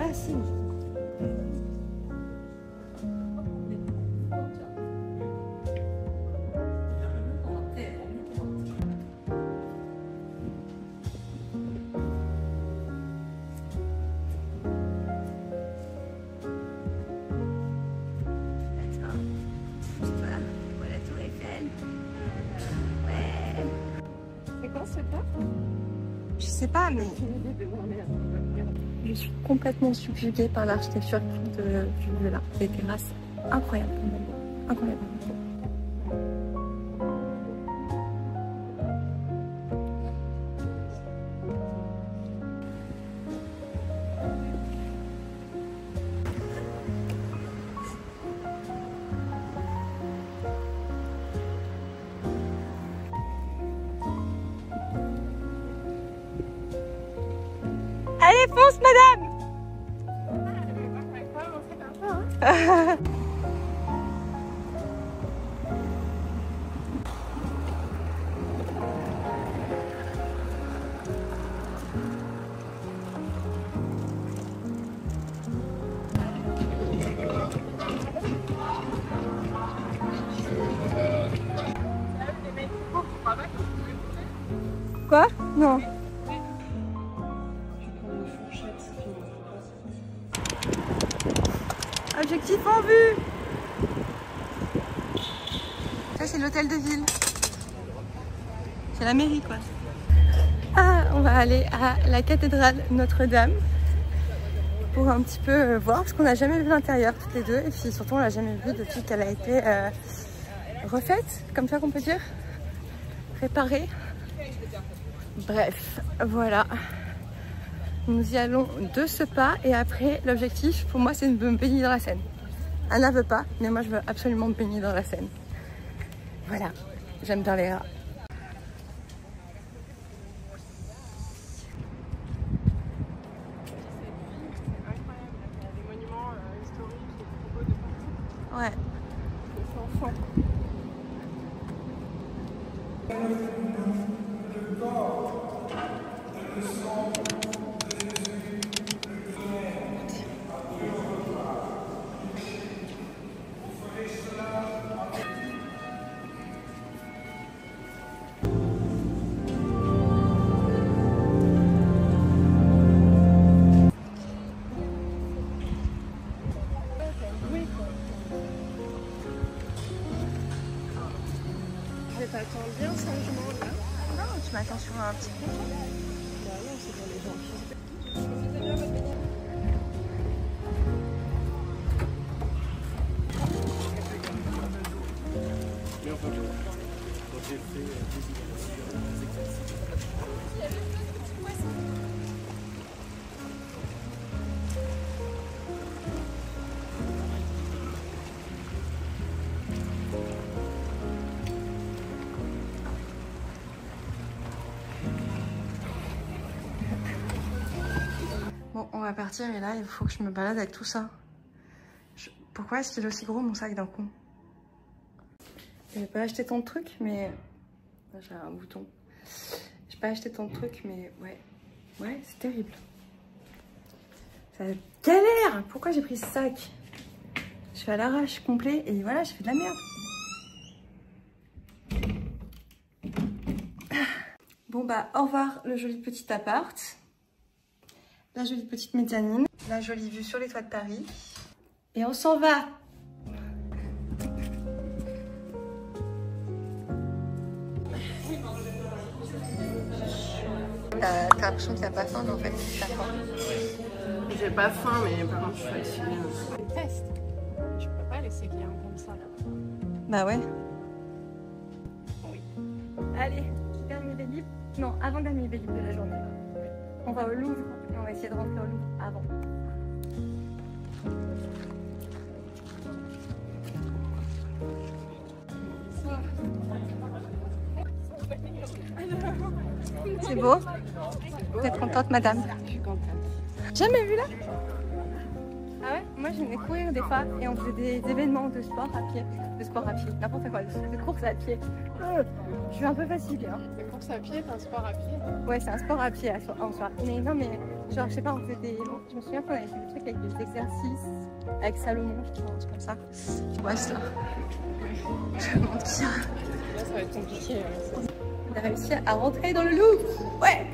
Ah si. Voilà Tour Eiffel. Ouais. C'est quoi ce plat? Je sais pas, mais je suis complètement subjuguée par l'architecture de là. Des terrasses incroyables. Incroyable. Allez, fonce, madame! Quoi? Non. Objectif en vue. Ça c'est l'hôtel de ville. C'est la mairie quoi. Ah, on va aller à la cathédrale Notre-Dame. pour un petit peu voir, parce qu'on n'a jamais vu l'intérieur toutes les deux, et puis surtout on l'a jamais vu depuis qu'elle a été refaite, comme ça qu'on peut dire, réparée. Bref, voilà. Nous y allons de ce pas, et après l'objectif pour moi c'est de me baigner dans la Seine. Anna veut pas, mais moi je veux absolument me baigner dans la Seine. Voilà, j'aime bien les rats. Ouais. Je t'attends bien sagement là. Non, tu m'attends sur un petit ponton. Bah non, c'est pour les gens qui se Bon, on va partir et là, il faut que je me balade avec tout ça. Pourquoi est-ce qu'il est aussi gros mon sac d'un coup? J'ai pas acheté tant de trucs, mais... Là, j'ai un bouton. J'ai pas acheté tant de trucs, mais ouais. Ouais, c'est terrible. Ça galère! Pourquoi j'ai pris ce sac? Je fais à l'arrache complet et voilà, je fais de la merde. Bon bah, au revoir le joli petit appart. La jolie petite mezzanine, la jolie vue sur les toits de Paris. Et on s'en va! T'as l'impression que t'as pas faim, mais en fait, t'as faim. J'ai pas faim, mais par contre, je suis fatiguée. Test. Je peux pas laisser qu'il y ait un comme ça. Bah ouais. Oui. Allez, dernier Vélib. Non, avant-dernier Vélib de la journée. On va au Louvre et on va essayer de rentrer au Louvre avant. C'est beau? Vous êtes contente, madame? Je suis contente. Jamais vu là? Ah ouais? Moi je venais courir des fois et on faisait des événements de sport à pied. De sport à pied, n'importe quoi, de course à pied. Je suis un peu fatiguée. Hein. C'est course à pied, c'est un sport à pied. Ouais, c'est un sport à pied en soi. Mais non, mais genre, je sais pas, on faisait des. Je me souviens qu'on avait fait des trucs avec des exercices, avec Salomon, je crois, un truc comme ça. Ouais, ça. Je me montre ça. Là, ça va être compliqué. On a réussi à rentrer dans le Louvre. Ouais!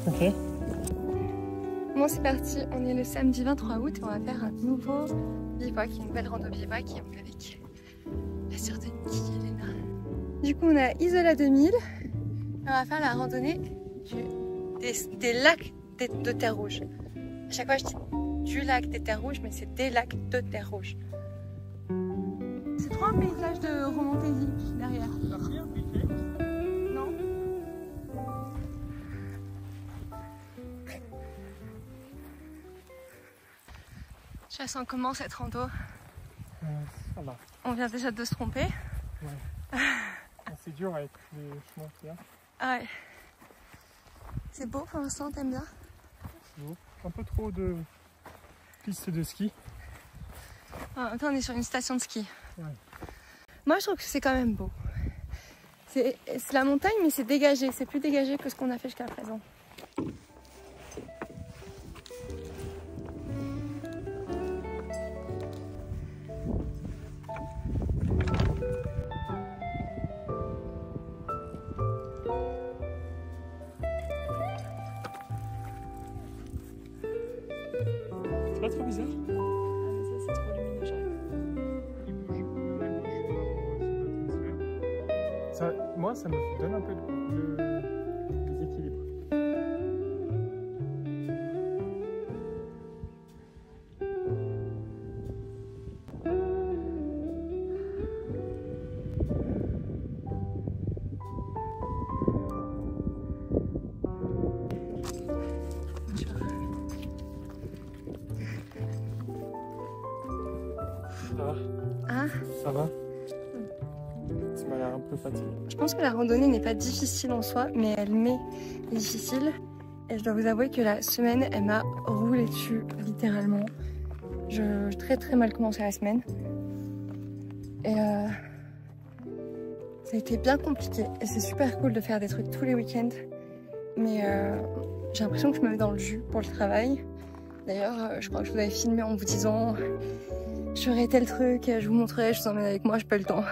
Ok. Bon, c'est parti, on est le samedi 23 août et on va faire un nouveau bivouac, une nouvelle rando bivouac et on est avec la sœur de Niki, Elena. Du coup, on a Isola 2000 et on va faire la randonnée des lacs de terre rouge. À chaque fois, je dis du lac des terres rouges, mais c'est des lacs de terre rouge. C'est trop un paysage de Romantésie derrière. Non. Je sens comment cette rando. Ça va. On vient déjà de se tromper. Ouais. C'est dur avec les chemins qu'il y a. Ah ouais. C'est beau pour l'instant, t'aimes bien? C'est beau. Un peu trop de pistes de ski. En même temps, on est sur une station de ski. Ouais. Moi, je trouve que c'est quand même beau. C'est la montagne, mais c'est dégagé. C'est plus dégagé que ce qu'on a fait jusqu'à présent. C'est pas trop bizarre? Ah, mais ça, c'est trop lumineux, j'arrive. Moi, ça me donne un peu le déséquilibre. Ça va? Ah, Ça va? Tu m'as l'air un peu fatigué. je pense que la randonnée n'est pas difficile en soi, mais elle m'est difficile. Et je dois vous avouer que la semaine, elle m'a roulé dessus, littéralement. J'ai très mal commencé la semaine. Et ça a été bien compliqué. Et c'est super cool de faire des trucs tous les week-ends. Mais j'ai l'impression que je me mets dans le jus pour le travail. D'ailleurs, je crois que je vous avais filmé en vous disant je ferai tel truc, je vous montrerai, je vous emmène avec moi, j'ai pas le temps.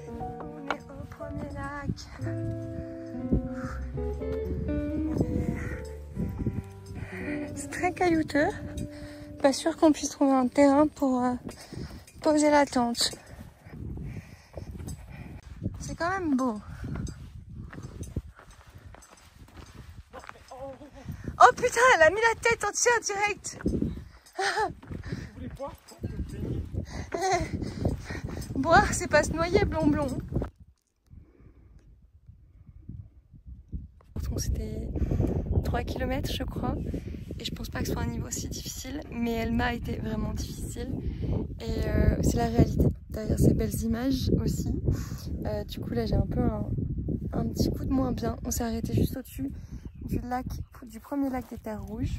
On est au premier lac. C'est très caillouteux. Pas sûr qu'on puisse trouver un terrain pour poser la tente. C'est quand même beau. Oh putain, elle a mis la tête entière direct. Tu voulais boire? Boire, c'est pas se noyer, blond. C'était 3 km, je crois. Et je pense pas que ce soit un niveau si difficile, mais elle m'a été vraiment difficile. Et c'est la réalité. Derrière ces belles images aussi. Du coup, là, j'ai un peu un petit coup de moins bien. On s'est arrêté juste au-dessus du premier lac des terres rouges.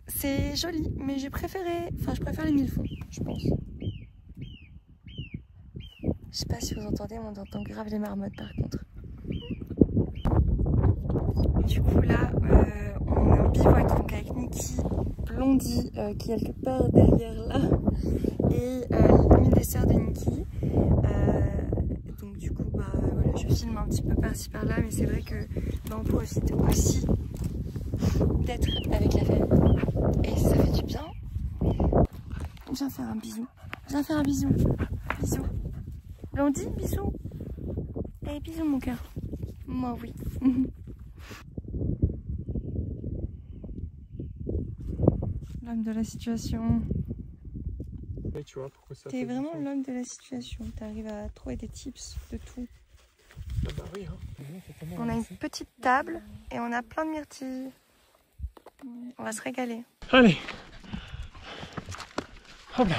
C'est joli, mais je préfère les mille fonds, je pense. Je sais pas si vous entendez, mais on entend grave les marmottes par contre. Du coup là, on est en bivouac donc avec Niki, Blondie qui est quelque part derrière là, et une des sœurs de Niki. Donc du coup, bah voilà, je filme un petit peu par-ci par-là, mais c'est vrai que on profite aussi d'être avec la famille. Et ça fait du bien. Viens faire un bisou. Viens faire un bisou. Bisou. Blondie, bisou. Eh, bisou mon cœur. Moi oui. L'homme de la situation. Et tu vois pourquoi ça T'es fait vraiment du l'homme de la situation. T'arrives à trouver des tips de tout. sens. Ah bah oui, hein. On a une petite table et on a plein de myrtilles. On va se régaler. Allez. Hop là.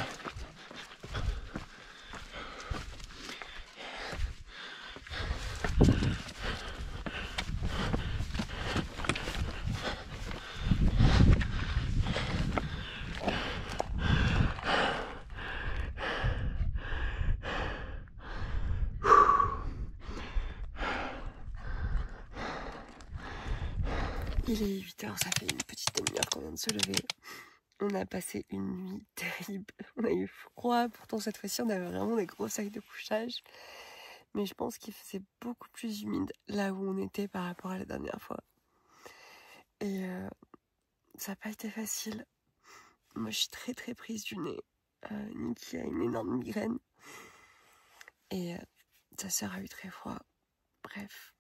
Il est 8h, ça fait une petite demi-heure qu'on vient de se lever. On a passé une nuit terrible. On a eu froid, pourtant cette fois-ci on avait vraiment des gros sacs de couchage. Mais je pense qu'il faisait beaucoup plus humide là où on était par rapport à la dernière fois. Et ça n'a pas été facile. Moi, je suis très très prise du nez. Niki a une énorme migraine. Et sa sœur a eu très froid. Bref.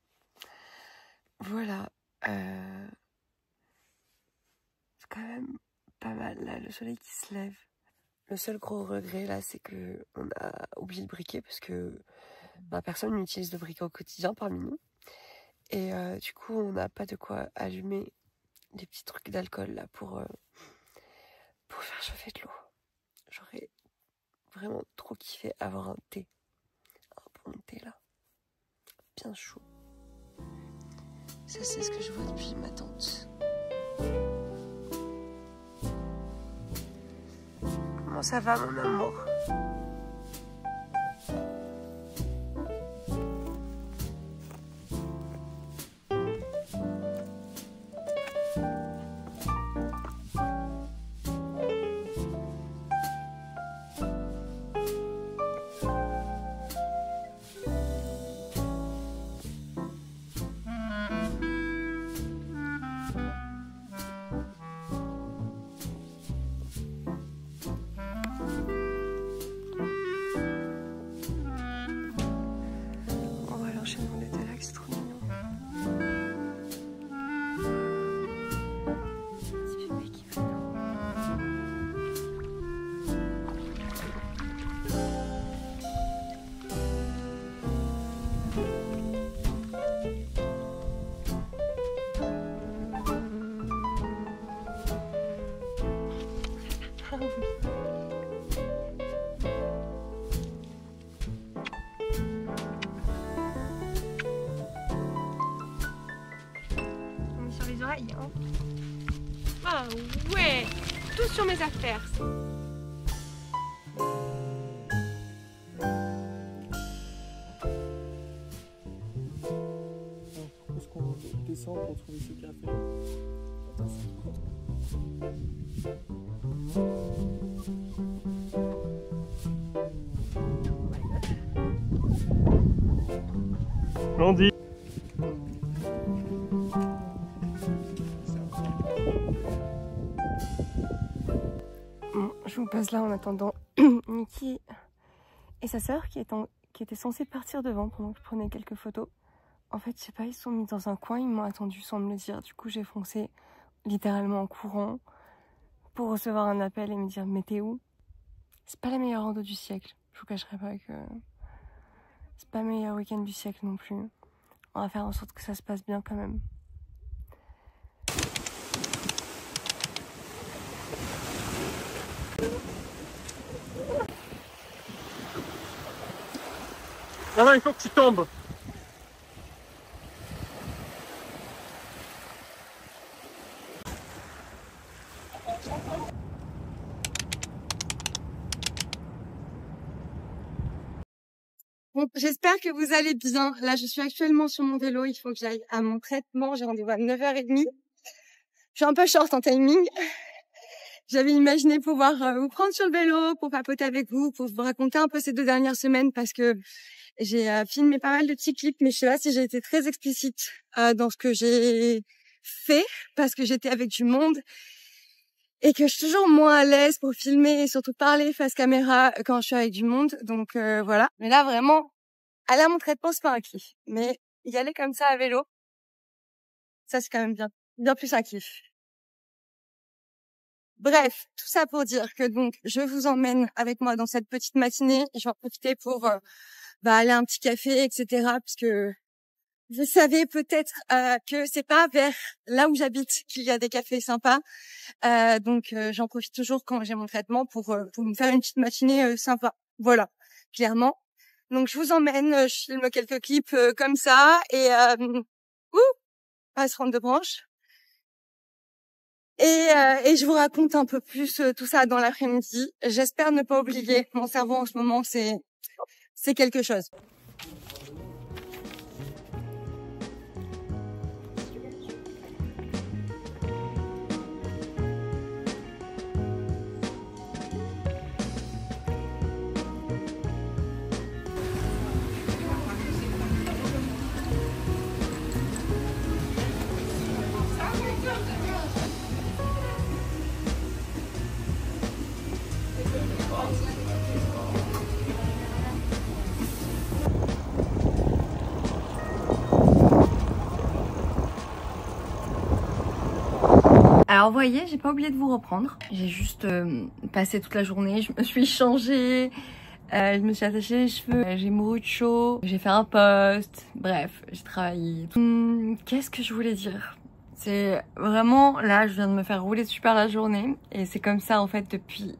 Voilà. C'est quand même pas mal là, le soleil qui se lève. Le seul gros regret là, c'est que on a oublié le briquet parce que personne n'utilise le briquet au quotidien parmi nous. Et du coup, on n'a pas de quoi allumer les petits trucs d'alcool là pour faire chauffer de l'eau. J'aurais vraiment trop kiffé avoir un thé. Un bon thé là. Bien chaud. Ça, c'est ce que je vois depuis ma tante. Comment ça va, mon amour? Hein. Ah ouais, tout sur mes affaires. Est-ce qu'on descend pour trouver ce café? Blondie. Bon, je vous passe là en attendant Niki et sa sœur qui étaient censées partir devant pendant que je prenais quelques photos. En fait, je sais pas, ils se sont mis dans un coin, ils m'ont attendu sans me le dire. Du coup, j'ai foncé littéralement en courant pour recevoir un appel et me dire « Mais t'es où ?» C'est pas la meilleure rando du siècle. Je vous cacherai pas que c'est pas le meilleur week-end du siècle non plus. On va faire en sorte que ça se passe bien quand même. Là, il faut que tu tombes. Bon, j'espère que vous allez bien. Là, je suis actuellement sur mon vélo. Il faut que j'aille à mon traitement. J'ai rendez-vous à 9h30. Je suis un peu short en timing. J'avais imaginé pouvoir vous prendre sur le vélo pour papoter avec vous, pour vous raconter un peu ces 2 dernières semaines parce que j'ai filmé pas mal de petits clips, mais je sais pas si j'ai été très explicite dans ce que j'ai fait parce que j'étais avec du monde et que je suis toujours moins à l'aise pour filmer et surtout parler face caméra quand je suis avec du monde. Donc voilà. Mais là, vraiment, aller à mon traitement, c'est pas un kiff. Mais y aller comme ça à vélo, ça c'est quand même bien plus un kiff. Bref, tout ça pour dire que donc je vous emmène avec moi dans cette petite matinée. Je vais en profiter pour aller à un petit café, etc. Puisque vous savez peut-être que c'est pas vers là où j'habite qu'il y a des cafés sympas. Donc j'en profite toujours quand j'ai mon traitement pour me faire une petite matinée sympa. Voilà, clairement. Donc je vous emmène, je filme quelques clips comme ça et pas se rendre de branche. Et je vous raconte un peu plus tout ça dans l'après-midi. J'espère ne pas oublier. Mon cerveau en ce moment, c'est quelque chose. Alors vous voyez, j'ai pas oublié de vous reprendre. J'ai juste passé toute la journée, je me suis changée, je me suis attachée les cheveux, j'ai mouru de chaud, j'ai fait un post, bref, j'ai travaillé. Qu'est-ce que je voulais dire? C'est vraiment, là je viens de me faire rouler super la journée et c'est comme ça en fait depuis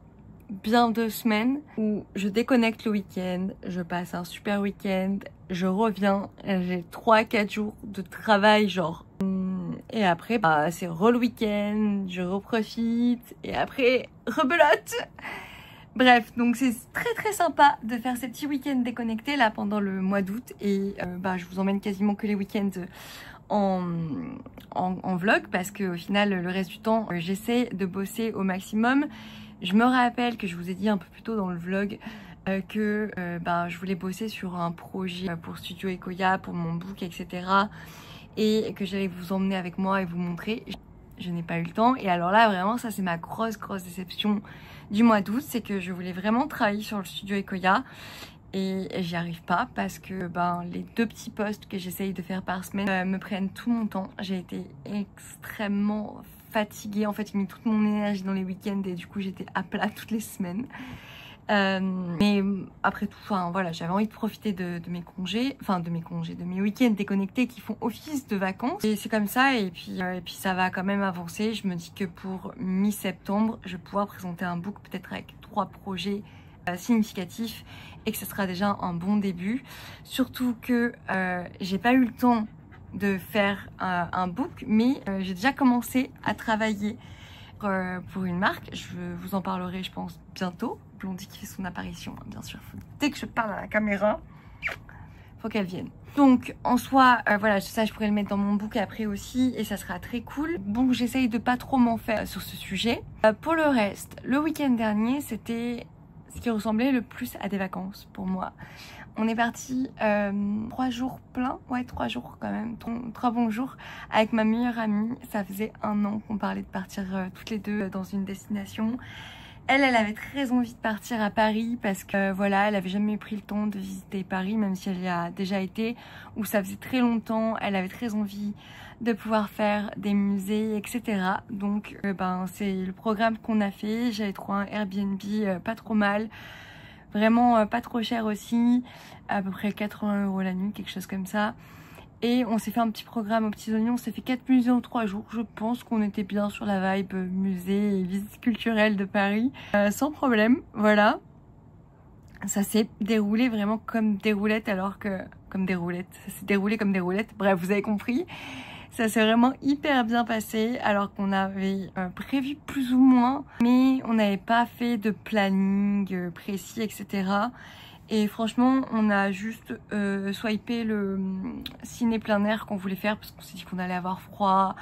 bien 2 semaines où je déconnecte le week-end, je passe un super week-end, je reviens, j'ai 3-4 jours de travail genre. Et après, bah, c'est le week-end, je reprofite et après, rebelote. Bref, donc c'est très sympa de faire ces petits week-ends déconnectés là pendant le mois d'août et bah, je vous emmène quasiment que les week-ends en vlog parce qu'au final le reste du temps j'essaie de bosser au maximum. Je me rappelle que je vous ai dit un peu plus tôt dans le vlog que bah, je voulais bosser sur un projet pour Studio Ekoya, pour mon book, etc. Et que j'allais vous emmener avec moi et vous montrer. Je n'ai pas eu le temps et alors là vraiment ça c'est ma grosse déception du mois d'août, c'est que je voulais vraiment travailler sur le Studio Ekoya et j'y arrive pas parce que ben, les 2 petits posts que j'essaye de faire par semaine me prennent tout mon temps. J'ai été extrêmement fatiguée, en fait j'ai mis toute mon énergie dans les week-ends et du coup j'étais à plat toutes les semaines. Mais après tout, enfin voilà, j'avais envie de profiter de mes congés, de mes week-ends déconnectés qui font office de vacances. Et c'est comme ça, et puis ça va quand même avancer. Je me dis que pour mi-septembre, je vais pouvoir présenter un book peut-être avec 3 projets significatifs et que ce sera déjà un bon début. Surtout que j'ai pas eu le temps de faire un book, mais j'ai déjà commencé à travailler pour une marque. Je vous en parlerai je pense bientôt. Blondie qui fait son apparition, bien sûr. Dès que je parle à la caméra, faut qu'elle vienne. Donc en soi, voilà, ça je pourrais le mettre dans mon book après aussi et ça sera très cool. Bon, j'essaye de pas trop m'en faire sur ce sujet. Pour le reste, le week-end dernier, c'était ce qui ressemblait le plus à des vacances pour moi. On est parti 3 jours pleins, ouais 3 jours quand même, 3 bons jours avec ma meilleure amie. Ça faisait 1 an qu'on parlait de partir toutes les deux dans une destination. Elle avait très envie de partir à Paris parce que voilà, elle avait jamais pris le temps de visiter Paris, même si elle y a déjà été, ou ça faisait très longtemps. Elle avait très envie de pouvoir faire des musées, etc. Donc ben, c'est le programme qu'on a fait. J'avais trouvé un Airbnb pas trop mal, vraiment pas trop cher aussi, à peu près 80 € la nuit, quelque chose comme ça. Et on s'est fait un petit programme aux petits oignons, on s'est fait 4 musées en 3 jours. Je pense qu'on était bien sur la vibe musée et visite culturelle de Paris, sans problème, voilà. Ça s'est déroulé vraiment comme des roulettes alors que... Comme des roulettes, ça s'est déroulé comme des roulettes, bref vous avez compris. Ça s'est vraiment hyper bien passé alors qu'on avait prévu plus ou moins, mais on n'avait pas fait de planning précis, etc. Et franchement, on a juste swipé le ciné plein air qu'on voulait faire parce qu'on s'est dit qu'on allait avoir froid.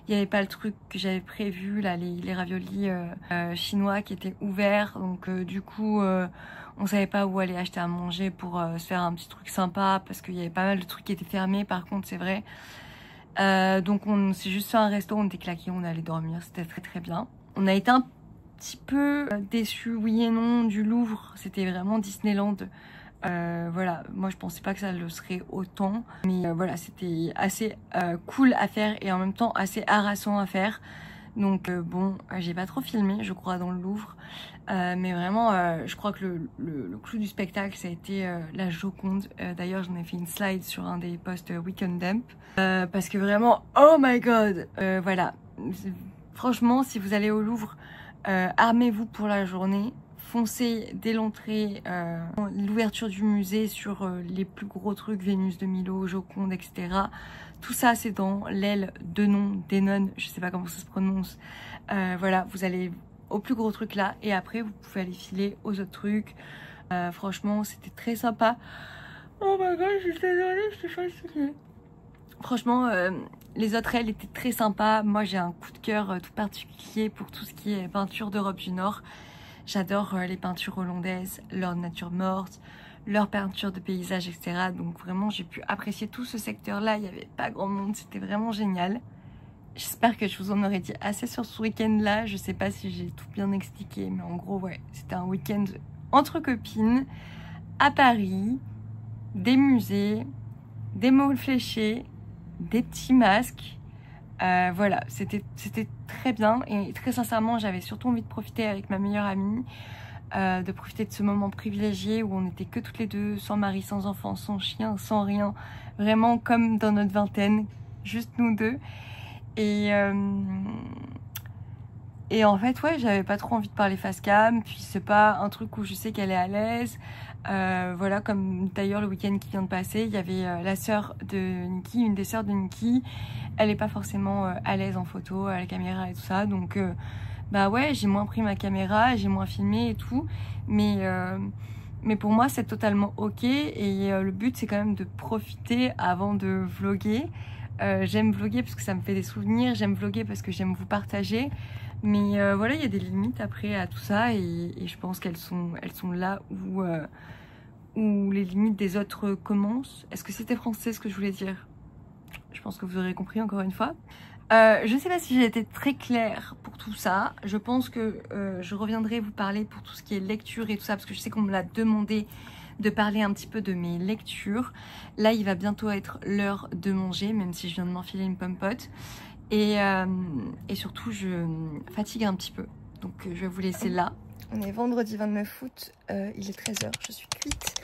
Il n'y avait pas le truc que j'avais prévu, là, les raviolis chinois qui étaient ouverts. Donc du coup, on savait pas où aller acheter à manger pour se faire un petit truc sympa parce qu'il y avait pas mal de trucs qui étaient fermés par contre, c'est vrai. Donc on s'est juste fait un resto, on était claqués, on allait dormir, c'était très bien. On a été un petit peu déçus, oui et non, du Louvre, c'était vraiment Disneyland. Voilà, moi je pensais pas que ça le serait autant, mais voilà, c'était assez cool à faire et en même temps assez harassant à faire. Donc bon, j'ai pas trop filmé je crois dans le Louvre, mais vraiment je crois que le clou du spectacle ça a été la Joconde. D'ailleurs j'en ai fait une slide sur un des posts Weekend Dump parce que vraiment oh my god, voilà, franchement si vous allez au Louvre, armez-vous pour la journée. Foncez dès l'entrée, l'ouverture du musée sur les plus gros trucs, Vénus de Milo, Joconde, etc. Tout ça c'est dans l'aile d'Enon, je sais pas comment ça se prononce. Voilà, vous allez au plus gros truc là et après vous pouvez aller filer aux autres trucs. Franchement c'était très sympa. Oh my god, je suis désolée, je suis fatiguée. Franchement les autres ailes étaient très sympas. Moi j'ai un coup de cœur tout particulier pour tout ce qui est peinture d'Europe du Nord. J'adore les peintures hollandaises, leur nature morte, leur peinture de paysage, etc. Donc vraiment j'ai pu apprécier tout ce secteur là, il n'y avait pas grand monde, c'était vraiment génial. J'espère que je vous en aurais dit assez sur ce week-end là, je sais pas si j'ai tout bien expliqué, mais en gros ouais, c'était un week-end entre copines, à Paris, des musées, des malls fléchés, des petits masques, Voilà, c'était très bien et très sincèrement j'avais surtout envie de profiter avec ma meilleure amie, de profiter de ce moment privilégié où on était que toutes les deux, sans mari, sans enfant, sans chien, sans rien, vraiment comme dans notre vingtaine, juste nous deux. Et en fait ouais, j'avais pas trop envie de parler face cam, puis c'est pas un truc où je sais qu'elle est à l'aise. Voilà, comme d'ailleurs le week-end qui vient de passer, il y avait la sœur de Niki, une des sœurs de Niki. Elle est pas forcément à l'aise en photo, à la caméra et tout ça, donc bah ouais, j'ai moins pris ma caméra, j'ai moins filmé et tout, mais pour moi c'est totalement ok, et le but c'est quand même de profiter avant de vlogger. J'aime vlogger parce que ça me fait des souvenirs, j'aime vlogger parce que j'aime vous partager, mais voilà, il y a des limites après à tout ça, et je pense qu'elles sont là où les limites des autres commencent. Est-ce que c'était français ce que je voulais dire? Je pense que vous aurez compris encore une fois. Je ne sais pas si j'ai été très claire pour tout ça. Je pense que je reviendrai vous parler pour tout ce qui est lecture et tout ça, parce que je sais qu'on me l'a demandé de parler un petit peu de mes lectures. Là, il va bientôt être l'heure de manger, même si je viens de m'enfiler une pomme-pote. Et surtout, je fatigue un petit peu. Donc, je vais vous laisser là. On est vendredi 29 août, il est 13 h, je suis cuite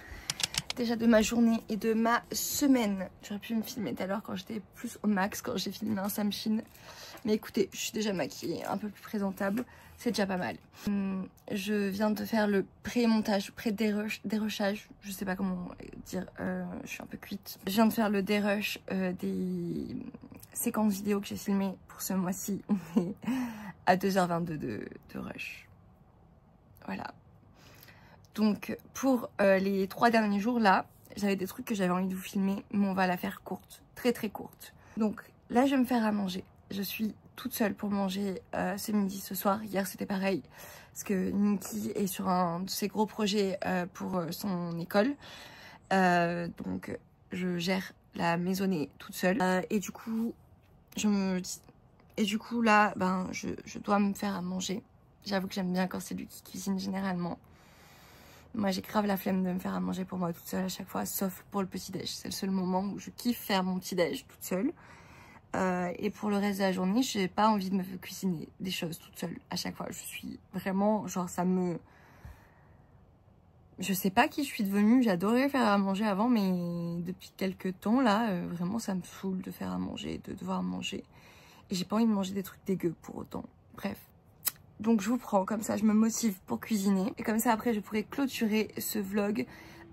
déjà de ma journée et de ma semaine. J'aurais pu me filmer tout à l'heure quand j'étais plus au max, quand j'ai filmé un Samshin. Mais écoutez, je suis déjà maquillée, un peu plus présentable, c'est déjà pas mal. Je viens de faire le pré-montage, pré-dérushage, je sais pas comment dire, je suis un peu cuite. Je viens de faire le dérush des séquences vidéo que j'ai filmées pour ce mois-ci. On est à 2h22 de rush. Voilà. Donc pour les 3 derniers jours là, j'avais des trucs que j'avais envie de vous filmer, mais on va la faire courte, très très courte. Donc là je vais me faire à manger. Je suis toute seule pour manger ce midi, ce soir. Hier c'était pareil, parce que Niki est sur un de ses gros projets pour son école. Donc je gère la maisonnée toute seule. Et du coup là, ben, je dois me faire à manger. J'avoue que j'aime bien quand c'est lui qui cuisine généralement. Moi j'ai grave la flemme de me faire à manger pour moi toute seule à chaque fois, sauf pour le petit déj. C'est le seul moment où je kiffe faire mon petit déj toute seule. Et pour le reste de la journée, j'ai pas envie de me cuisiner des choses toute seule à chaque fois. Je suis vraiment, genre ça me... Je sais pas qui je suis devenue, j'adorais faire à manger avant, mais depuis quelques temps là, vraiment ça me saoule de faire à manger, de devoir manger. Et j'ai pas envie de manger des trucs dégueux pour autant. Bref. Donc je vous prends, comme ça je me motive pour cuisiner. Et comme ça après je pourrai clôturer ce vlog.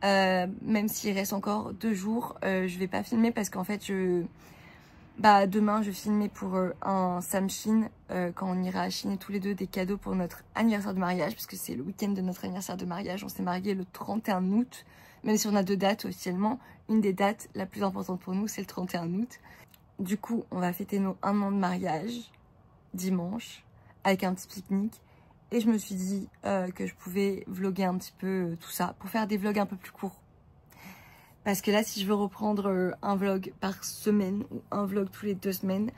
Même s'il reste encore 2 jours, je vais pas filmer parce qu'en fait demain je vais filmer pour un Samshin quand on ira à Chine tous les deux des cadeaux pour notre anniversaire de mariage. Parce que c'est le week-end de notre anniversaire de mariage. On s'est mariés le 31 août. Même si on a 2 dates officiellement. Une des dates la plus importante pour nous c'est le 31 août. Du coup on va fêter nos 1 an de mariage dimanche, avec un petit pique-nique, et je me suis dit que je pouvais vlogger un petit peu tout ça pour faire des vlogs un peu plus courts, parce que là si je veux reprendre un vlog par semaine ou un vlog tous les 2 semaines,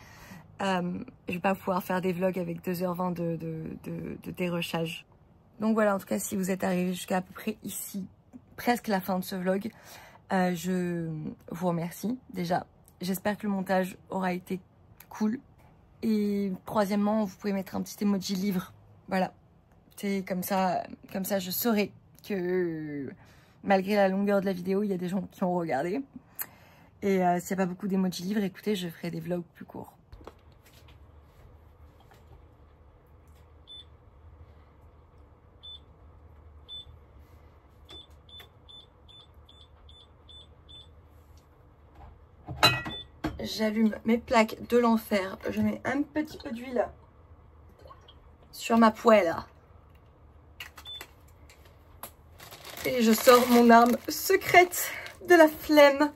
je vais pas pouvoir faire des vlogs avec 2h20 de dérushage. Donc voilà, en tout cas si vous êtes arrivé jusqu'à peu près ici, presque la fin de ce vlog, je vous remercie déjà. J'espère que le montage aura été cool. Et troisièmement, vous pouvez mettre un petit emoji livre. Voilà. C'est comme ça je saurai que malgré la longueur de la vidéo, il y a des gens qui ont regardé. Et s'il n'y a pas beaucoup d'emoji livres, écoutez, je ferai des vlogs plus courts. J'allume mes plaques de l'enfer. Je mets un petit peu d'huile sur ma poêle. Et je sors mon arme secrète de la flemme.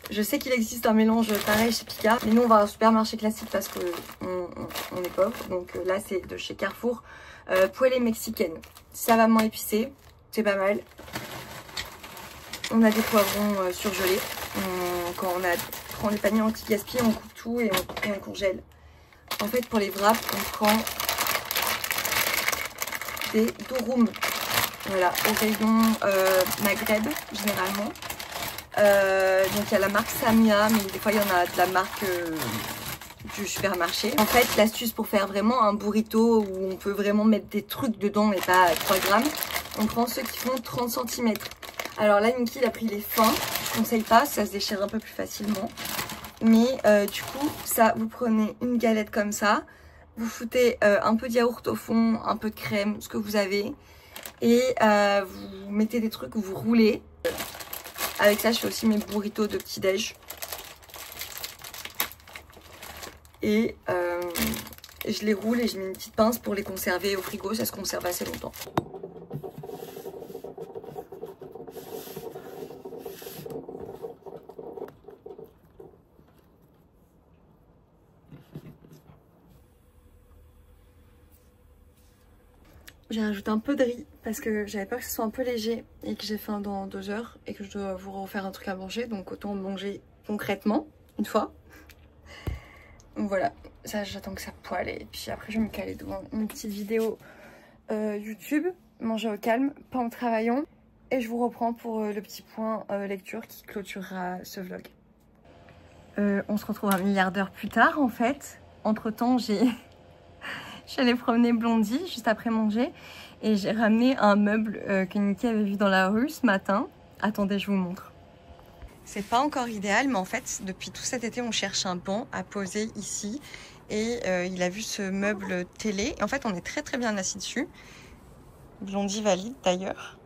Je sais qu'il existe un mélange pareil chez Picard. Mais nous on va au supermarché classique parce qu'on est pauvre. Donc là c'est de chez Carrefour. Poêlée mexicaine. Savamment épicée. C'est pas mal. On a des poivrons surgelés. Quand on prend les paniers anti-gaspi, on coupe tout et on congèle. En fait, pour les wraps, on prend des durum. Voilà, au rayon Maghreb, généralement. Donc il y a la marque Samia, mais des fois il y en a de la marque du supermarché. En fait, l'astuce pour faire vraiment un burrito où on peut vraiment mettre des trucs dedans et pas 3 grammes, on prend ceux qui font 30 cm. Alors là, Niki, il a pris les fins. Je conseille pas, ça se déchire un peu plus facilement. Mais du coup, ça, vous prenez une galette comme ça. Vous foutez un peu de yaourt au fond, un peu de crème, ce que vous avez. Et vous mettez des trucs où vous roulez. Avec ça, je fais aussi mes burritos de petit-déj. Et je les roule et je mets une petite pince pour les conserver au frigo. Ça se conserve assez longtemps. J'ai rajouté un peu de riz parce que j'avais peur que ce soit un peu léger et que j'ai faim dans 2 heures et que je dois vous refaire un truc à manger. Donc autant manger concrètement une fois. Donc voilà, ça j'attends que ça poêle et puis après je vais me caler devant une petite vidéo YouTube. Manger au calme, pas en travaillant. Et je vous reprends pour le petit point lecture qui clôturera ce vlog. On se retrouve un milliard d'heures plus tard en fait. Entre temps je suis allée promener Blondie juste après manger et j'ai ramené un meuble que Niki avait vu dans la rue ce matin. Attendez, je vous montre. C'est pas encore idéal, mais en fait, depuis tout cet été, on cherche un banc à poser ici. Et il a vu ce meuble télé. Et en fait, on est très bien assis dessus. Blondie valide d'ailleurs.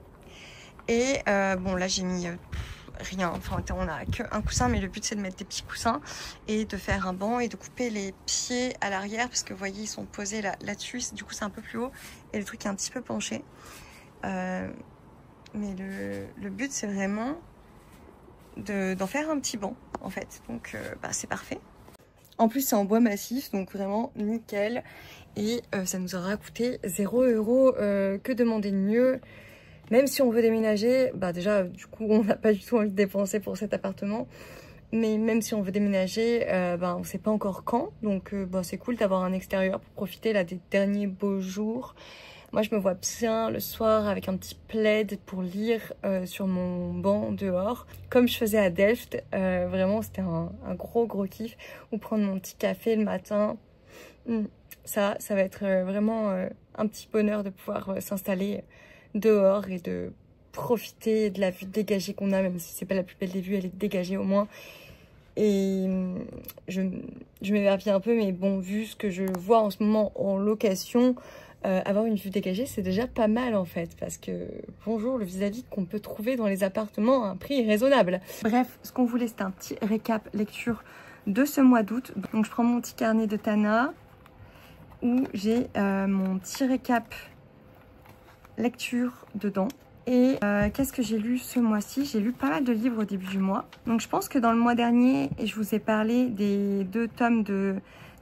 Et bon, là, j'ai mis rien. Enfin, on a qu'un coussin, mais le but, c'est de mettre des petits coussins et de faire un banc et de couper les pieds à l'arrière. Parce que vous voyez, ils sont posés là-dessus. Du coup, c'est un peu plus haut. Et le truc est un petit peu penché. Mais le but, c'est vraiment d'en faire un petit banc en fait, donc c'est parfait. En plus c'est en bois massif, donc vraiment nickel, et ça nous aura coûté 0 €. Que demander de mieux? Même si on veut déménager, déjà du coup on n'a pas du tout envie de dépenser pour cet appartement, mais même si on veut déménager, on sait pas encore quand, donc c'est cool d'avoir un extérieur pour profiter là des derniers beaux jours. Moi, je me vois bien le soir avec un petit plaid pour lire sur mon banc dehors. Comme je faisais à Delft, vraiment, c'était un gros kiff. Ou prendre mon petit café le matin. Ça va être vraiment un petit bonheur de pouvoir s'installer dehors et de profiter de la vue dégagée qu'on a, même si c'est pas la plus belle des vues, elle est dégagée au moins. Et je m'éverpille un peu, mais bon, vu ce que je vois en ce moment en location, avoir une vue dégagée, c'est déjà pas mal en fait, parce que bonjour le vis-à-vis qu'on peut trouver dans les appartements à un prix raisonnable. Bref, ce qu'on voulait, c'était un petit récap lecture de ce mois d'août. Donc je prends mon petit carnet de Tana où j'ai mon petit récap lecture dedans. Et qu'est-ce que j'ai lu ce mois-ci? J'ai lu pas mal de livres au début du mois. Donc je pense que dans le mois dernier, je vous ai parlé des 2 tomes de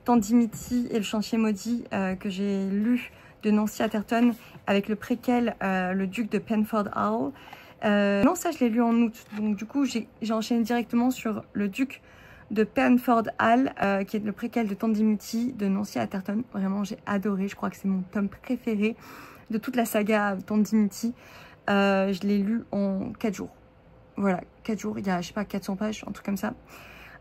Tandimiti et le chantier maudit que j'ai lu de Nancy Atherton avec le préquel Le Duc de Penford Hall. Non, ça je l'ai lu en août. Donc du coup j'ai enchaîné directement sur Le Duc de Penford Hall qui est le préquel de Tandimiti de Nancy Atherton. Vraiment j'ai adoré, je crois que c'est mon tome préféré de toute la saga Tandimiti. Je l'ai lu en 4 jours. Voilà, 4 jours, il y a je sais pas 400 pages, un truc comme ça.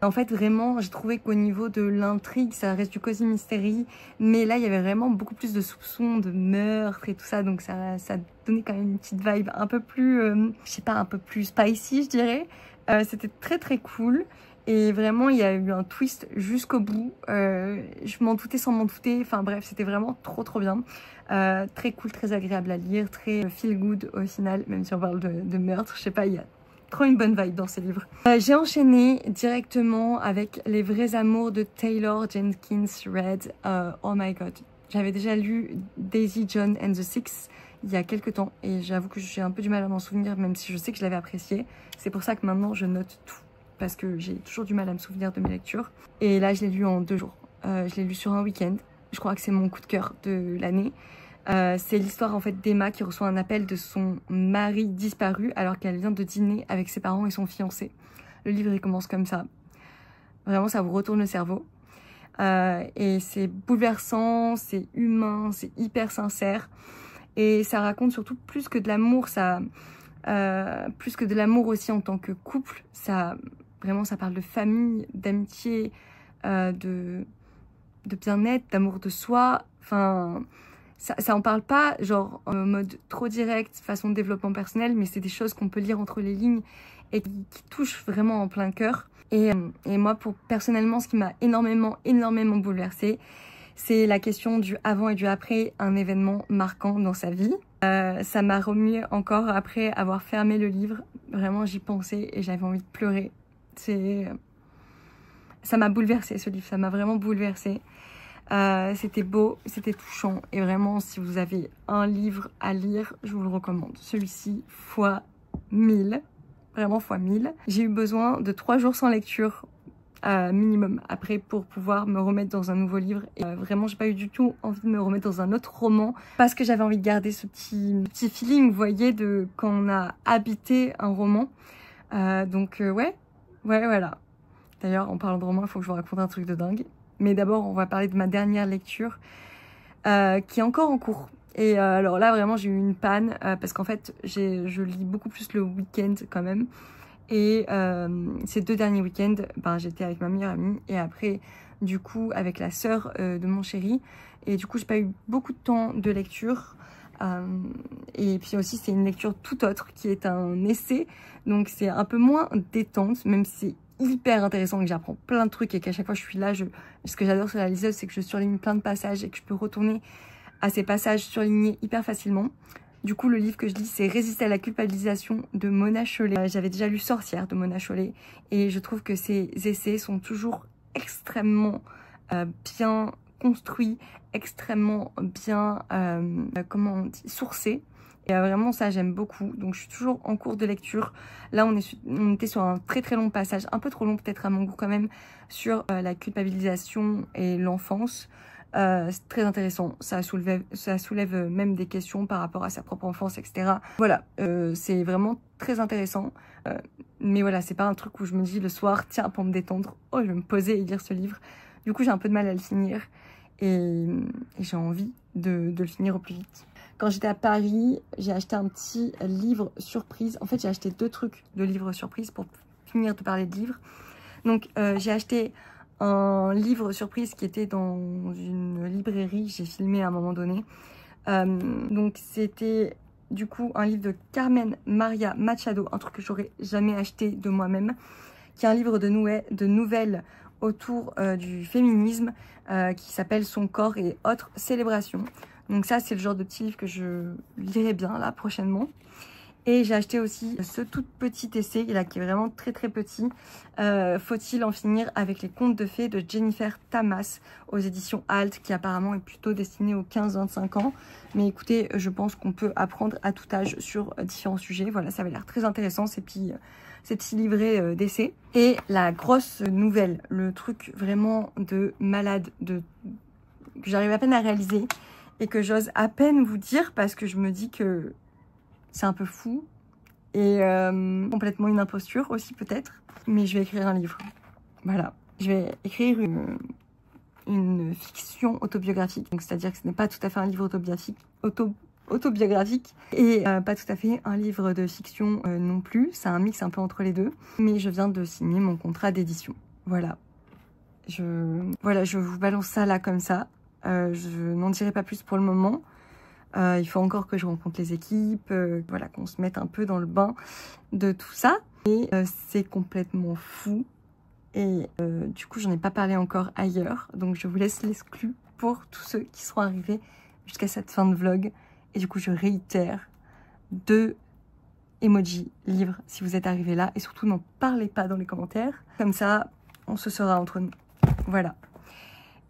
En fait, vraiment, j'ai trouvé qu'au niveau de l'intrigue, ça reste du cosy mystery. Mais là, il y avait vraiment beaucoup plus de soupçons, de meurtre et tout ça. Donc ça donnait quand même une petite vibe un peu plus, je sais pas, un peu plus spicy, je dirais. C'était très cool. Et vraiment, il y a eu un twist jusqu'au bout. Je m'en doutais sans m'en douter. Enfin bref, c'était vraiment trop bien. Très cool, très agréable à lire, très feel good au final. Même si on parle de meurtre, je sais pas, il y a trop une bonne vibe dans ces livres. J'ai enchaîné directement avec Les Vrais Amours de Taylor Jenkins Reid. Oh my god. J'avais déjà lu Daisy John and the Six il y a quelques temps et j'avoue que j'ai un peu du mal à m'en souvenir, même si je sais que je l'avais apprécié. C'est pour ça que maintenant je note tout, parce que j'ai toujours du mal à me souvenir de mes lectures. Et là je l'ai lu en 2 jours. Je l'ai lu sur un week-end. Je crois que c'est mon coup de cœur de l'année. C'est l'histoire en fait d'Emma qui reçoit un appel de son mari disparu alors qu'elle vient de dîner avec ses parents et son fiancé. Le livre il commence comme ça. Vraiment ça vous retourne le cerveau. Et c'est bouleversant, c'est humain, c'est hyper sincère. Et ça raconte surtout plus que de l'amour, ça plus que de l'amour aussi en tant que couple. Vraiment, ça parle de famille, d'amitié, de bien-être, d'amour de soi. Enfin, ça en parle pas genre en mode trop direct, façon de développement personnel, mais c'est des choses qu'on peut lire entre les lignes et qui touchent vraiment en plein cœur. Et moi, personnellement, ce qui m'a énormément bouleversée, c'est la question du avant et du après, un événement marquant dans sa vie. Ça m'a remué encore après avoir fermé le livre. Vraiment, j'y pensais et j'avais envie de pleurer. Ça m'a bouleversée, ce livre. Ça m'a vraiment bouleversée. C'était beau, c'était touchant. Et vraiment, si vous avez un livre à lire, je vous le recommande. Celui-ci, fois 1000. Vraiment fois 1000. J'ai eu besoin de 3 jours sans lecture minimum après pour pouvoir me remettre dans un nouveau livre. Et vraiment, j'ai pas eu du tout envie de me remettre dans un autre roman parce que j'avais envie de garder ce petit feeling, vous voyez, de quand on a habité un roman. Donc ouais, voilà. D'ailleurs, en parlant de roman, il faut que je vous raconte un truc de dingue. Mais d'abord, on va parler de ma dernière lecture qui est encore en cours. Et alors là, vraiment, j'ai eu une panne parce qu'en fait, je lis beaucoup plus le week-end quand même. Et ces 2 derniers week-ends, j'étais avec ma meilleure amie et après, du coup, avec la sœur de mon chéri. Et du coup, j'ai pas eu beaucoup de temps de lecture. Et puis aussi, c'est une lecture tout autre qui est un essai. Donc, c'est un peu moins détente, même si c'est hyper intéressant et que j'apprends plein de trucs et qu'à chaque fois je suis là, ce que j'adore sur la liseuse, c'est que je surligne plein de passages et que je peux retourner à ces passages surlignés hyper facilement. Du coup, le livre que je lis, c'est Résister à la culpabilisation de Mona Chollet. J'avais déjà lu Sorcière de Mona Chollet et je trouve que ces essais sont toujours extrêmement bien construits, extrêmement bien, comment on dit, sourcés. Et vraiment, ça, j'aime beaucoup. Donc, je suis toujours en cours de lecture. Là, on était sur un très long passage, un peu trop long peut-être à mon goût quand même, sur la culpabilisation et l'enfance. C'est très intéressant. Ça soulève même des questions par rapport à sa propre enfance, etc. Voilà, c'est vraiment très intéressant. Mais voilà, c'est pas un truc où je me dis le soir, tiens, pour me détendre, oh, je vais me poser et lire ce livre. Du coup, j'ai un peu de mal à le finir. Et j'ai envie de le finir au plus vite. Quand j'étais à Paris, j'ai acheté un petit livre surprise. En fait, j'ai acheté 2 trucs de livres surprise pour finir de parler de livres. Donc, j'ai acheté un livre surprise qui était dans une librairie. J'ai filmé à un moment donné. Donc, c'était du coup un livre de Carmen Maria Machado, un truc que j'aurais jamais acheté de moi-même, qui est un livre de nouvelles autour du féminisme qui s'appelle Son corps et autres célébrations. Donc ça, c'est le genre de petit livre que je lirai bien là prochainement. Et j'ai acheté aussi ce tout petit essai là qui est vraiment très petit. Faut-il en finir avec les contes de fées de Jennifer Tamas aux éditions Alt, qui apparemment est plutôt destiné aux 15-25 ans. Mais écoutez, je pense qu'on peut apprendre à tout âge sur différents sujets. Voilà, ça avait l'air très intéressant ces petits livrets d'essai. Et la grosse nouvelle, le truc vraiment de malade, que j'arrive à peine à réaliser et que j'ose à peine vous dire parce que je me dis que c'est un peu fou et complètement une imposture aussi peut-être. Mais je vais écrire un livre. Voilà, je vais écrire une fiction autobiographique. Donc c'est-à-dire que ce n'est pas tout à fait un livre autobiographique et pas tout à fait un livre de fiction non plus. C'est un mix un peu entre les deux. Mais je viens de signer mon contrat d'édition. Voilà. Je vous balance ça là comme ça. Je n'en dirai pas plus pour le moment. Il faut encore que je rencontre les équipes, voilà, qu'on se mette un peu dans le bain de tout ça. Et c'est complètement fou. Et du coup, j'en ai pas parlé encore ailleurs. Donc, je vous laisse l'exclu pour tous ceux qui seront arrivés jusqu'à cette fin de vlog. Et du coup, je réitère 2 emojis livres si vous êtes arrivés là. Et surtout, n'en parlez pas dans les commentaires. Comme ça, on se saura entre nous. Voilà.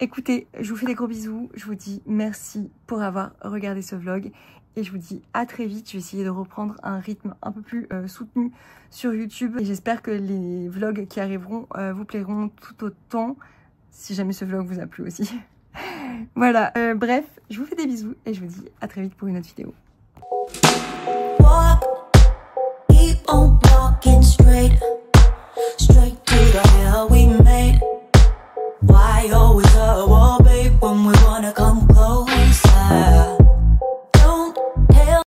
Écoutez, je vous fais des gros bisous, je vous dis merci pour avoir regardé ce vlog et je vous dis à très vite. Je vais essayer de reprendre un rythme un peu plus soutenu sur YouTube et j'espère que les vlogs qui arriveront vous plairont tout autant, si jamais ce vlog vous a plu aussi. Voilà, bref, je vous fais des bisous et je vous dis à très vite pour une autre vidéo.